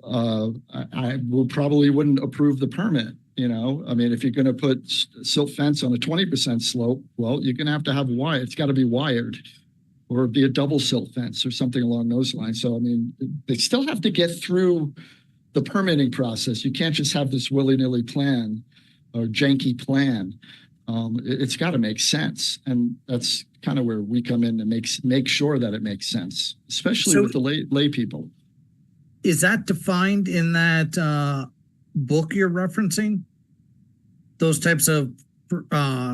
I probably wouldn't approve the permit. I mean, if you're going to put silt fence on a 20% slope, well, you're going to have wire. It's got to be wired. or be a double silt fence or something along those lines. So, I mean, they still have to get through the permitting process. You can't just have this willy-nilly plan or janky plan. It's got to make sense. And that's kind of where we come in to make sure that it makes sense, especially with the lay people. Is that defined in that book you're referencing? Those types of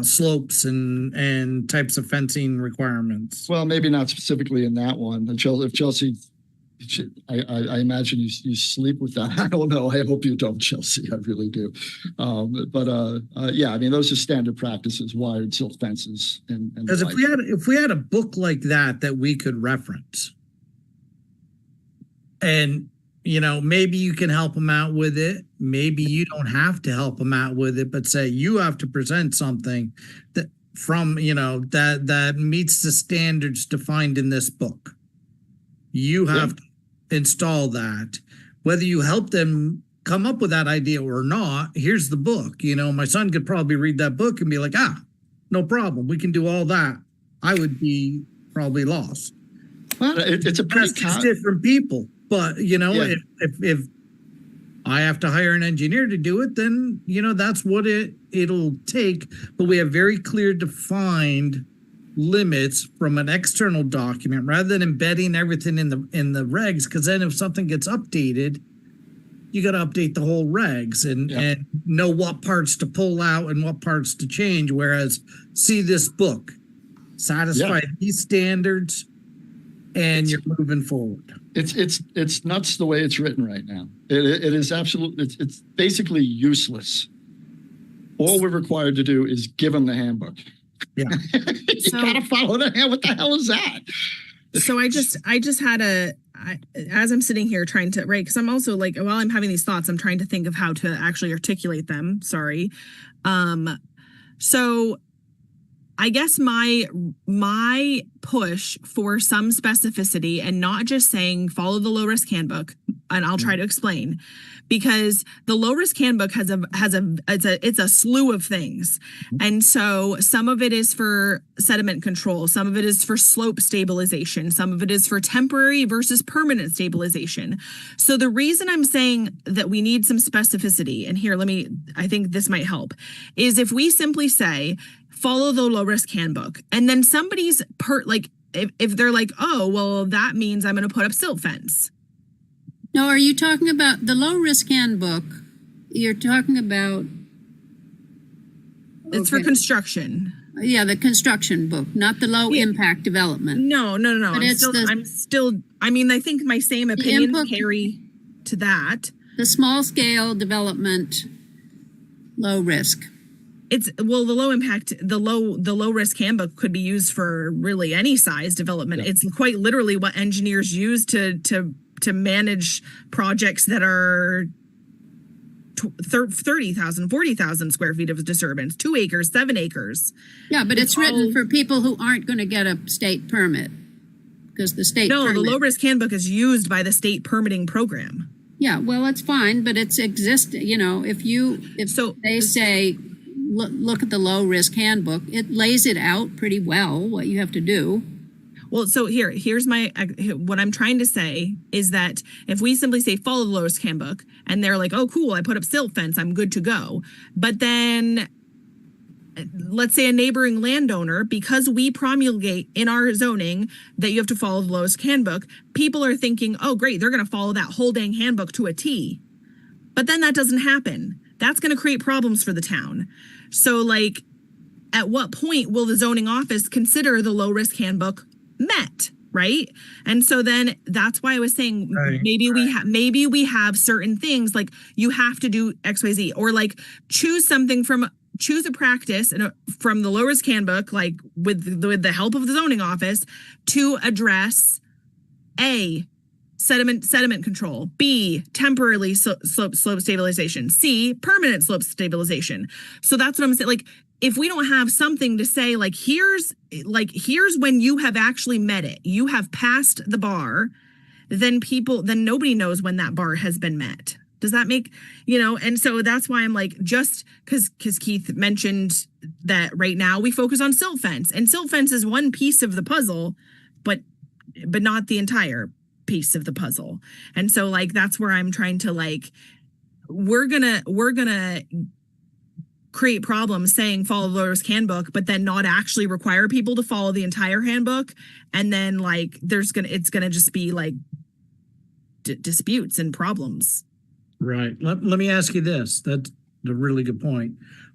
slopes and types of fencing requirements? Well, maybe not specifically in that one. If Chelsea, I imagine you sleep with that. I don't know. I hope you don't, Chelsea. I really do. Yeah, I mean, those are standard practices, wired silt fences. Because if we had a book like that we could reference, and maybe you can help them out with it. Maybe you don't have to help them out with it, but say you have to present something that that meets the standards defined in this book. You have to install that. Whether you help them come up with that idea or not, here's the book. My son could probably read that book and be like, no problem. We can do all that. I would be probably lost. Well, it's a pretty different people. But, if I have to hire an engineer to do it, then, that's what it'll take. But we have very clear defined limits from an external document rather than embedding everything in the regs. Because then if something gets updated, you got to update the whole regs and know what parts to pull out and what parts to change. Whereas see this book, satisfy these standards, and you're moving forward. It's nuts the way it's written right now. It is absolutely, it's basically useless. All we're required to do is give them the handbook. Yeah. You gotta follow the hand. What the hell is that? So I just had as I'm sitting here trying to, right, because I'm also like, while I'm having these thoughts, I'm trying to think of how to actually articulate them. Sorry. So I guess my push for some specificity and not just saying follow the low risk handbook, and I'll try to explain, because the low risk handbook it's a slew of things. And so some of it is for sediment control, some of it is for slope stabilization, some of it is for temporary versus permanent stabilization. So the reason I'm saying that we need some specificity, and here I think this might help, is if we simply say follow the low risk handbook, and then somebody's if they're like, oh, well, that means I'm going to put up silt fence. No, are you talking about the low risk handbook? You're talking about... It's for construction. Yeah, the construction book, not the low impact development. No. But I think my same opinions carry to that. The small scale development, low risk. The low impact, the low risk handbook could be used for really any size development. Yeah. It's quite literally what engineers use to manage projects that are 30,000, 40,000 square feet of disturbance, 2 acres, 7 acres. Yeah, but it's written for people who aren't going to get a state permit, because the state permit... the low risk handbook is used by the state permitting program. Yeah, well, it's fine, but it's if they say, look at the low risk handbook, it lays it out pretty well what you have to do. Well, so here's what I'm trying to say is that if we simply say follow the low risk handbook, and they're like, oh, cool, I put up silt fence, I'm good to go. But then let's say a neighboring landowner, because we promulgate in our zoning that you have to follow the low risk handbook, people are thinking, oh, great, they're going to follow that whole dang handbook to a T. But then that doesn't happen. That's going to create problems for the town. So at what point will the zoning office consider the low risk handbook met, right? And so then that's why I was saying maybe we have certain things like you have to do XYZ, or choose a practice from the low risk handbook, with the help of the zoning office, to address A, sediment control, B, temporarily slope stabilization, C, permanent slope stabilization. So that's what I'm saying. If we don't have something to say, here's when you have actually met it, you have passed the bar, then nobody knows when that bar has been met. Does that make, and so that's why I'm just because Keith mentioned that right now we focus on silt fence, and silt fence is one piece of the puzzle but not the entire piece of the puzzle. And so like that's where I'm trying to like we're gonna create problems saying follow the voters handbook, but then not actually require people to follow the entire handbook. And then like it's gonna just be like disputes and problems. Right. Let me ask you this. That's a really good point.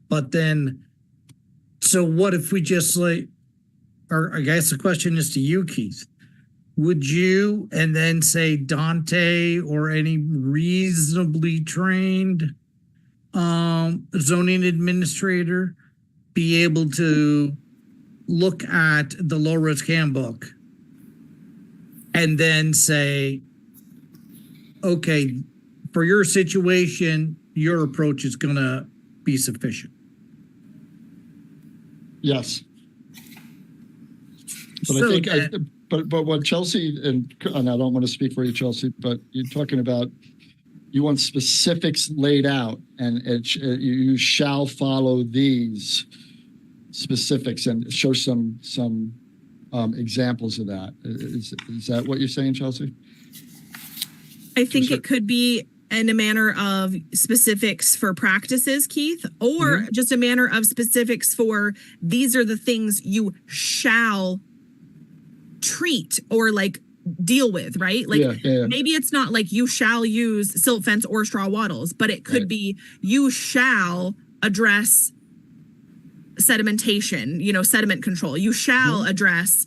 But then, so what if we just like, or I guess the question is to you, Keith. Would you, and then say Dante or any reasonably trained zoning administrator be able to look at the low risk handbook and then say, okay, for your situation, your approach is going to be sufficient? Yes. But So I think, but what Chelsea, and I don't want to speak for you, Chelsea, but you're talking about, you want specifics laid out, and you shall follow these specifics and show some examples of that. Is that what you're saying, Chelsea? I think it could be in a manner of specifics for practices, Keith, or just a manner of specifics for these are the things you shall treat or like deal with, right? Like maybe it's not like you shall use silt fence or straw wattles, but it could be you shall address sedimentation, sediment control. You shall address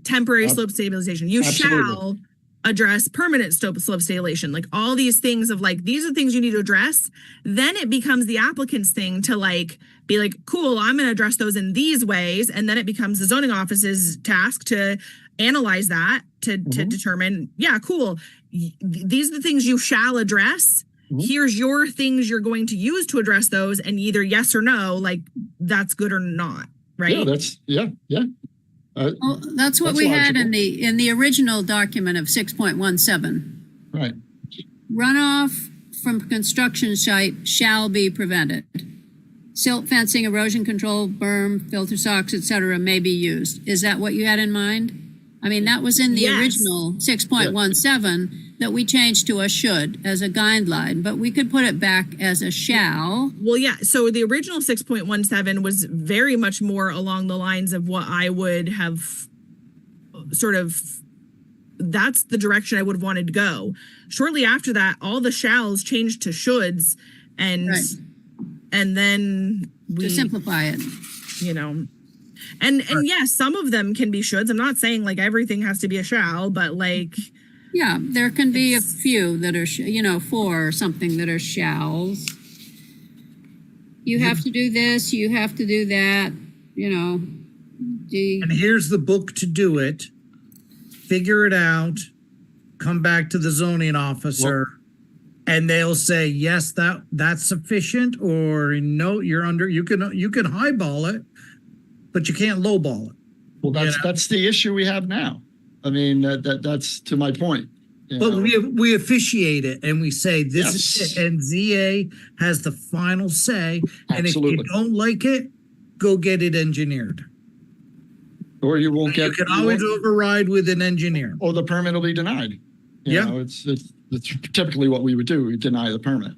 temporary slope stabilization. You shall address permanent slope stabilization. Like all these things of like, these are things you need to address. Then it becomes the applicant's thing to like, be like, cool, I'm going to address those in these ways. And then it becomes the zoning office's task to analyze that, to determine, yeah, cool. These are the things you shall address. Here's your things you're going to use to address those. And either yes or no, like that's good or not. Right. Yeah. Well, that's what we had in the original document of 6.17. Right. Runoff from construction site shall be prevented. Silt fencing, erosion control, berm, filter socks, etc. may be used. Is that what you had in mind? I mean, that was in the original 6.17 that we changed to a should as a guideline, but we could put it back as a shall. Well, yeah. So the original 6.17 was very much more along the lines of what I would have sort of, that's the direction I would have wanted to go. Shortly after that, all the shalls changed to shoulds, and then we to simplify it. And yes, some of them can be shoulds. I'm not saying like everything has to be a shall, but like, yeah, there can be a few that are, 4 or something that are shalls. You have to do this, you have to do that, And here's the book to do it. Figure it out. Come back to the zoning officer. And they'll say, yes, that's sufficient, or no, you're under, you can highball it, but you can't lowball it. Well, that's the issue we have now. I mean, that's to my point. But we officiate it and we say this is it, and ZA has the final say. And if you don't like it, go get it engineered. Or you won't get. You can always override with an engineer. Or the permit will be denied. You know, it's typically what we would do. We deny the permit.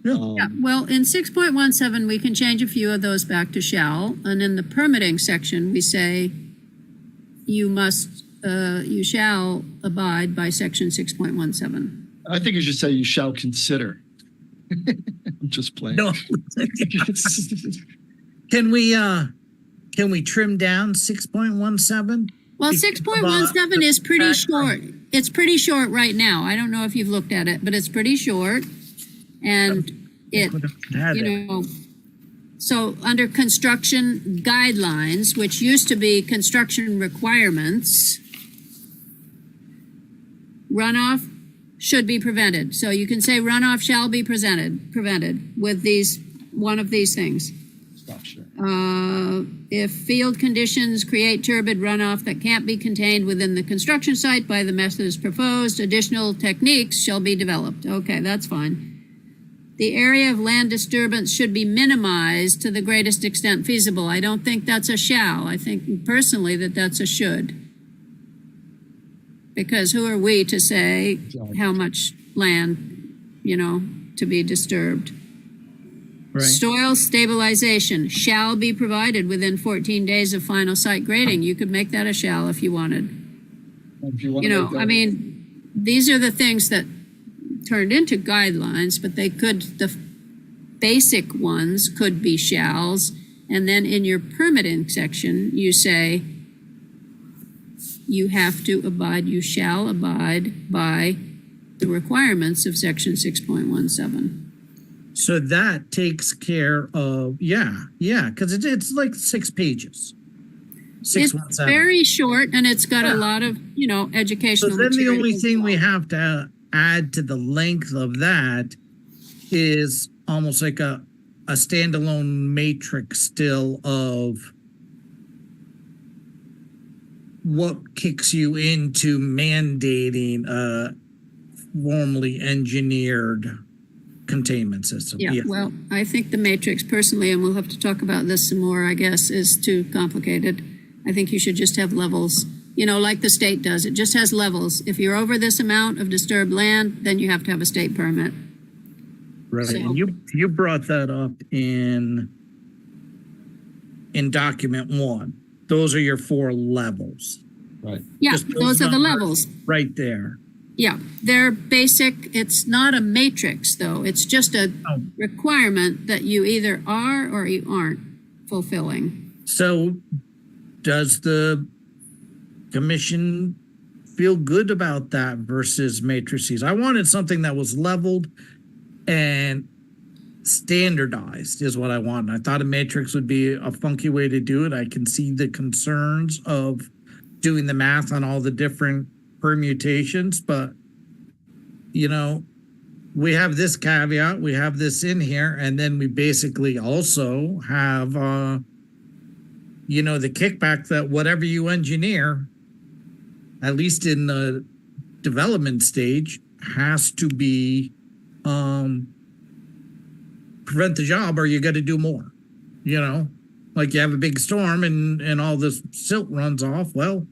Yeah, well, in 6.17, we can change a few of those back to shall. And in the permitting section, we say you shall abide by section 6.17. I think you should say you shall consider. I'm just playing. No. Can we trim down 6.17? Well, 6.17 is pretty short. It's pretty short right now. I don't know if you've looked at it, but it's pretty short. And so under construction guidelines, which used to be construction requirements, runoff should be prevented. So you can say runoff shall be prevented with one of these things. If field conditions create turbid runoff that can't be contained within the construction site by the methods proposed, additional techniques shall be developed. Okay, that's fine. the area of land disturbance should be minimized to the greatest extent feasible. I don't think that's a shall. I think personally that that's a should. Because who are we to say how much land, to be disturbed? Right. Soil stabilization shall be provided within 14 days of final site grading. You could make that a shall if you wanted. If you want to make that- These are the things that turned into guidelines, but the basic ones could be shalls. And then in your permitting section, you say, you shall abide by the requirements of section 6.17. So that takes care of, because it's like 6 pages. It's 617. very short, and it's got Yeah. a lot of, So educational then the material only as thing well. we have to add to the length of that is almost like a standalone matrix still of what kicks you into mandating a formally engineered containment system. Yeah, well, I think the matrix personally, and we'll have to talk about this some more, I guess, is too complicated. I think you should just have levels, like the state does. It just has levels. If you're over this amount of disturbed land, then you have to have a state permit. Right. So- And you brought that up in document 1. Those are your 4 levels Right. Yeah, Just those are the numbers. levels. right there. Yeah, they're basic. It's not a matrix, though. It's just a Oh. requirement that you either are or you aren't fulfilling. So does the commission feel good about that versus matrices? I wanted something that was leveled and standardized is what I want. I thought a matrix would be a funky way to do it. I can see the concerns of doing the math on all the different permutations, but we have this caveat, we have this in here, and then we basically also have the kickback that whatever you engineer, at least in the development stage, has to be prevent the job, or you got to do more. Like you have a big storm and all this silt runs off. Well,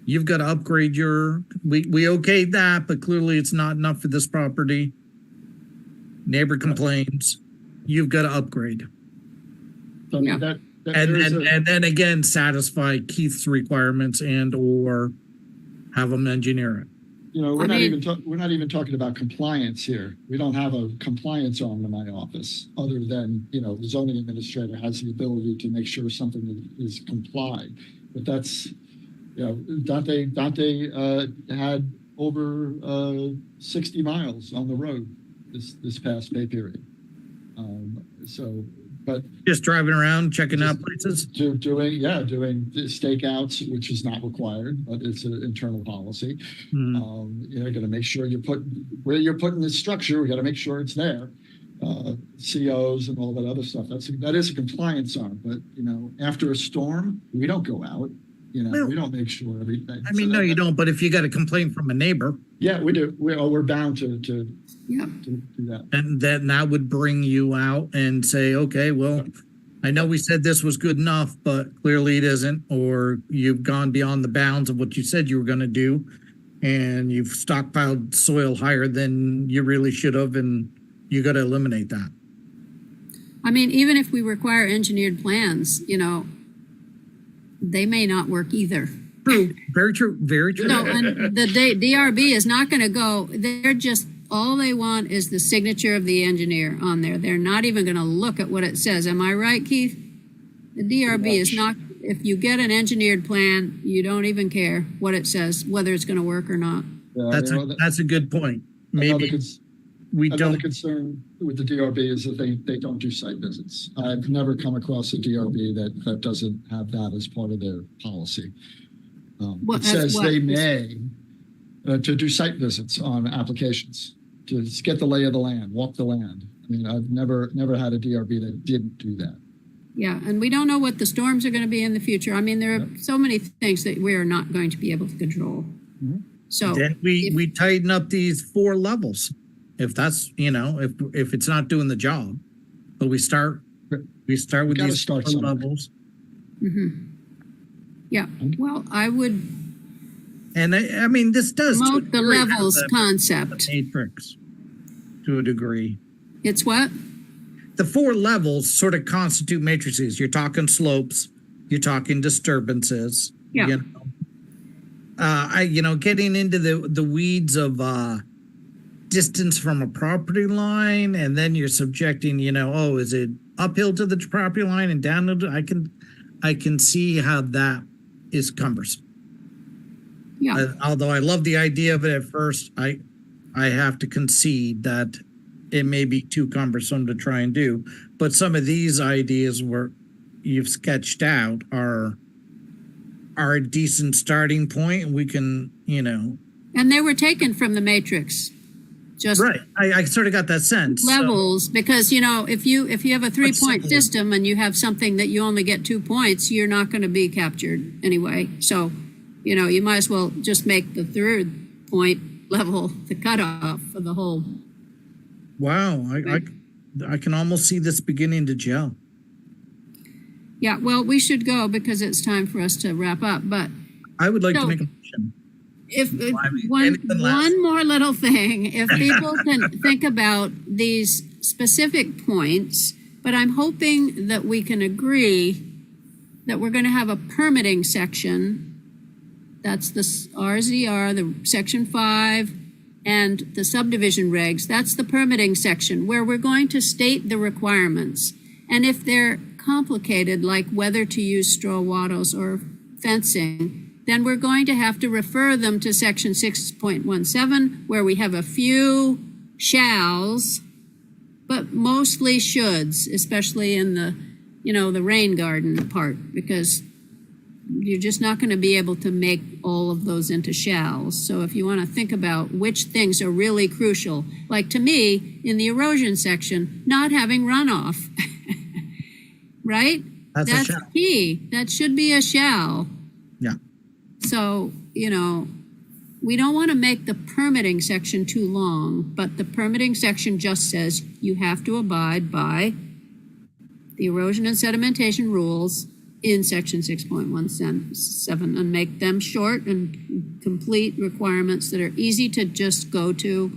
you've got to upgrade we okayed that, but clearly it's not enough for this property. Neighbor complains, you've got to upgrade. So Yeah. that And there is then, and then again, satisfy Keith's requirements and or have them engineer it. we're not even talking about compliance here. We don't have a compliance arm in my office, other than the zoning administrator has the ability to make sure something is complied. But that's Dante had over 60 miles on the road this past pay period. But Just driving around, checking out places. doing the stakeouts, which is not required, but it's an internal policy. Mhm. Got to make sure where you're putting this structure. We got to make sure it's there. COs and all that other stuff. That is a compliance arm. But after a storm, we don't go out. Well, we don't make sure everything. I mean, no, you don't. But if you got a complaint from a neighbor, Yeah, we do. We're bound to Yeah. do that. and then that would bring you out and say, okay, well, I know we said this was good enough, but clearly it isn't, or you've gone beyond the bounds of what you said you were going to do, and you've stockpiled soil higher than you really should have, and you got to eliminate that. I mean, even if we require engineered plans, they may not work either. True, very true, very true. No, and the DRB is not going to go. All they want is the signature of the engineer on there. They're not even going to look at what it says. Am I right, Keith? The DRB is not, if you get an engineered plan, you don't even care what it says, whether it's going to work or not. That's a good point. Maybe we Another don't. concern with the DRB is that they don't do site visits. I've never come across a DRB that doesn't have that as part of their policy. It says they may to do site visits on applications, to get the lay of the land, walk the land. I mean, I've never had a DRB that didn't do that. Yeah, and we don't know what the storms are going to be in the future. I mean, there are so many things that we are not going to be able to control. Mhm. So Then we tighten up these 4 levels. if that's, if it's not doing the job. But we start with Gotta these start four somewhere. levels. Yeah, well, I would And I mean, this does to a promote the degree have levels the concept. matrix to a degree. It's what? The four levels sort of constitute matrices. You're talking slopes, you're talking disturbances. Yeah. Getting into the weeds of distance from a property line, and then you're subjecting, is it uphill to the property line and down to I can see how that is cumbersome. Yeah, Although I love the idea of it at first, I have to concede that it may be too cumbersome to try and do. But some of these ideas where you've sketched out are a decent starting point, and we can, and they were taken from the matrix. Just right. I sort of got that sense. levels, because if you have a 3-point simple. system and you have something that you only get 2 points, you're not going to be captured anyway. So, you might as well just make the 3rd point level the cutoff for the whole. Wow, I can almost see this beginning to gel. Yeah, well, we should go because it's time for us to wrap up. But I would like to So- make a motion. if anything less. one more little thing, if people can think about these specific points, but I'm hoping that we can agree that we're going to have a permitting section. That's the RZR, the section 5, and the subdivision regs. That's the permitting section where we're going to state the requirements. And if they're complicated, like whether to use straw wattles or fencing, then we're going to have to refer them to section 6.17, where we have a few shalls, but mostly shoulds, especially in the rain garden part, because you're just not going to be able to make all of those into shalls. So if you want to think about which things are really crucial, like to me, in the erosion section, not having runoff, right? That's a shall. key. That should be a shall. Yeah. So, we don't want to make the permitting section too long, but the permitting section just says you have to abide by the erosion and sedimentation rules in section 6.17 and make them short and complete requirements that are easy to just go to.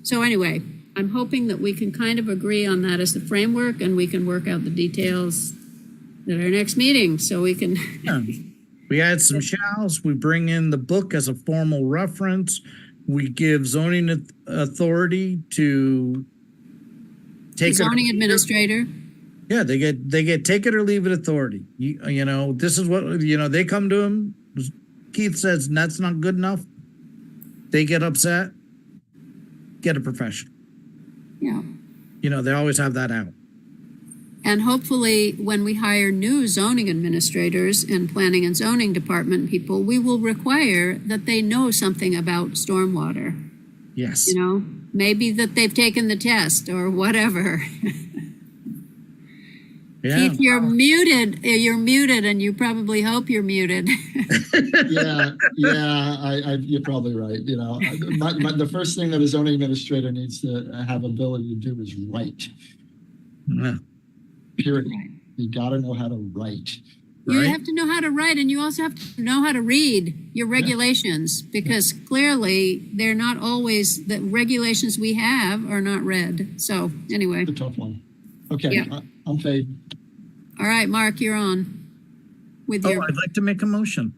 So anyway, I'm hoping that we can kind of agree on that as the framework, and we can work out the details at our next meeting, so we can. Yeah. We add some shalls. We bring in the book as a formal reference. We give zoning authority to take Zoning it. administrator. Yeah, they get take it or leave it authority. This is what they come to him. Keith says that's not good enough. They get upset. Get a professional. Yeah. They always have that out. And hopefully, when we hire new zoning administrators and planning and zoning department people, we will require that they know something about stormwater. Yes. Maybe that they've taken the test or whatever. Yeah. Keith, you're muted. You're muted, and you probably hope you're muted. Yeah, you're probably right. The first thing that a zoning administrator needs to have ability to do is write. Yeah. Period. You got to know how to write. You Right. have to know how to write, and you also have to know how to read your regulations, because clearly they're not always, the regulations we have are not read. So anyway, It's a tough one. Okay, Yeah. I'm fade. all right, Mark, you're on with Oh, your, I'd like to make a motion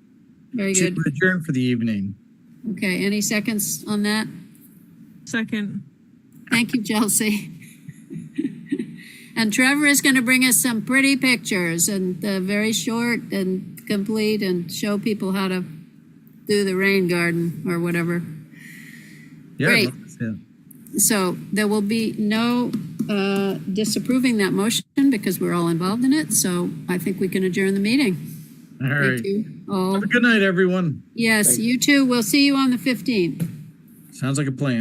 very to good. adjourn for the evening. Okay, any seconds on that? Second. Thank you, Chelsea. And Trevor is going to bring us some pretty pictures, and very short and complete, and show people how to do the rain garden or whatever. Yeah. Great. I'd love to see it. So there will be no disapproving that motion because we're all involved in it. So I think we can adjourn the meeting. All right. Thank you all. Have a good night, everyone. Yes, you too. We'll see you on the 15th. Sounds like a plan.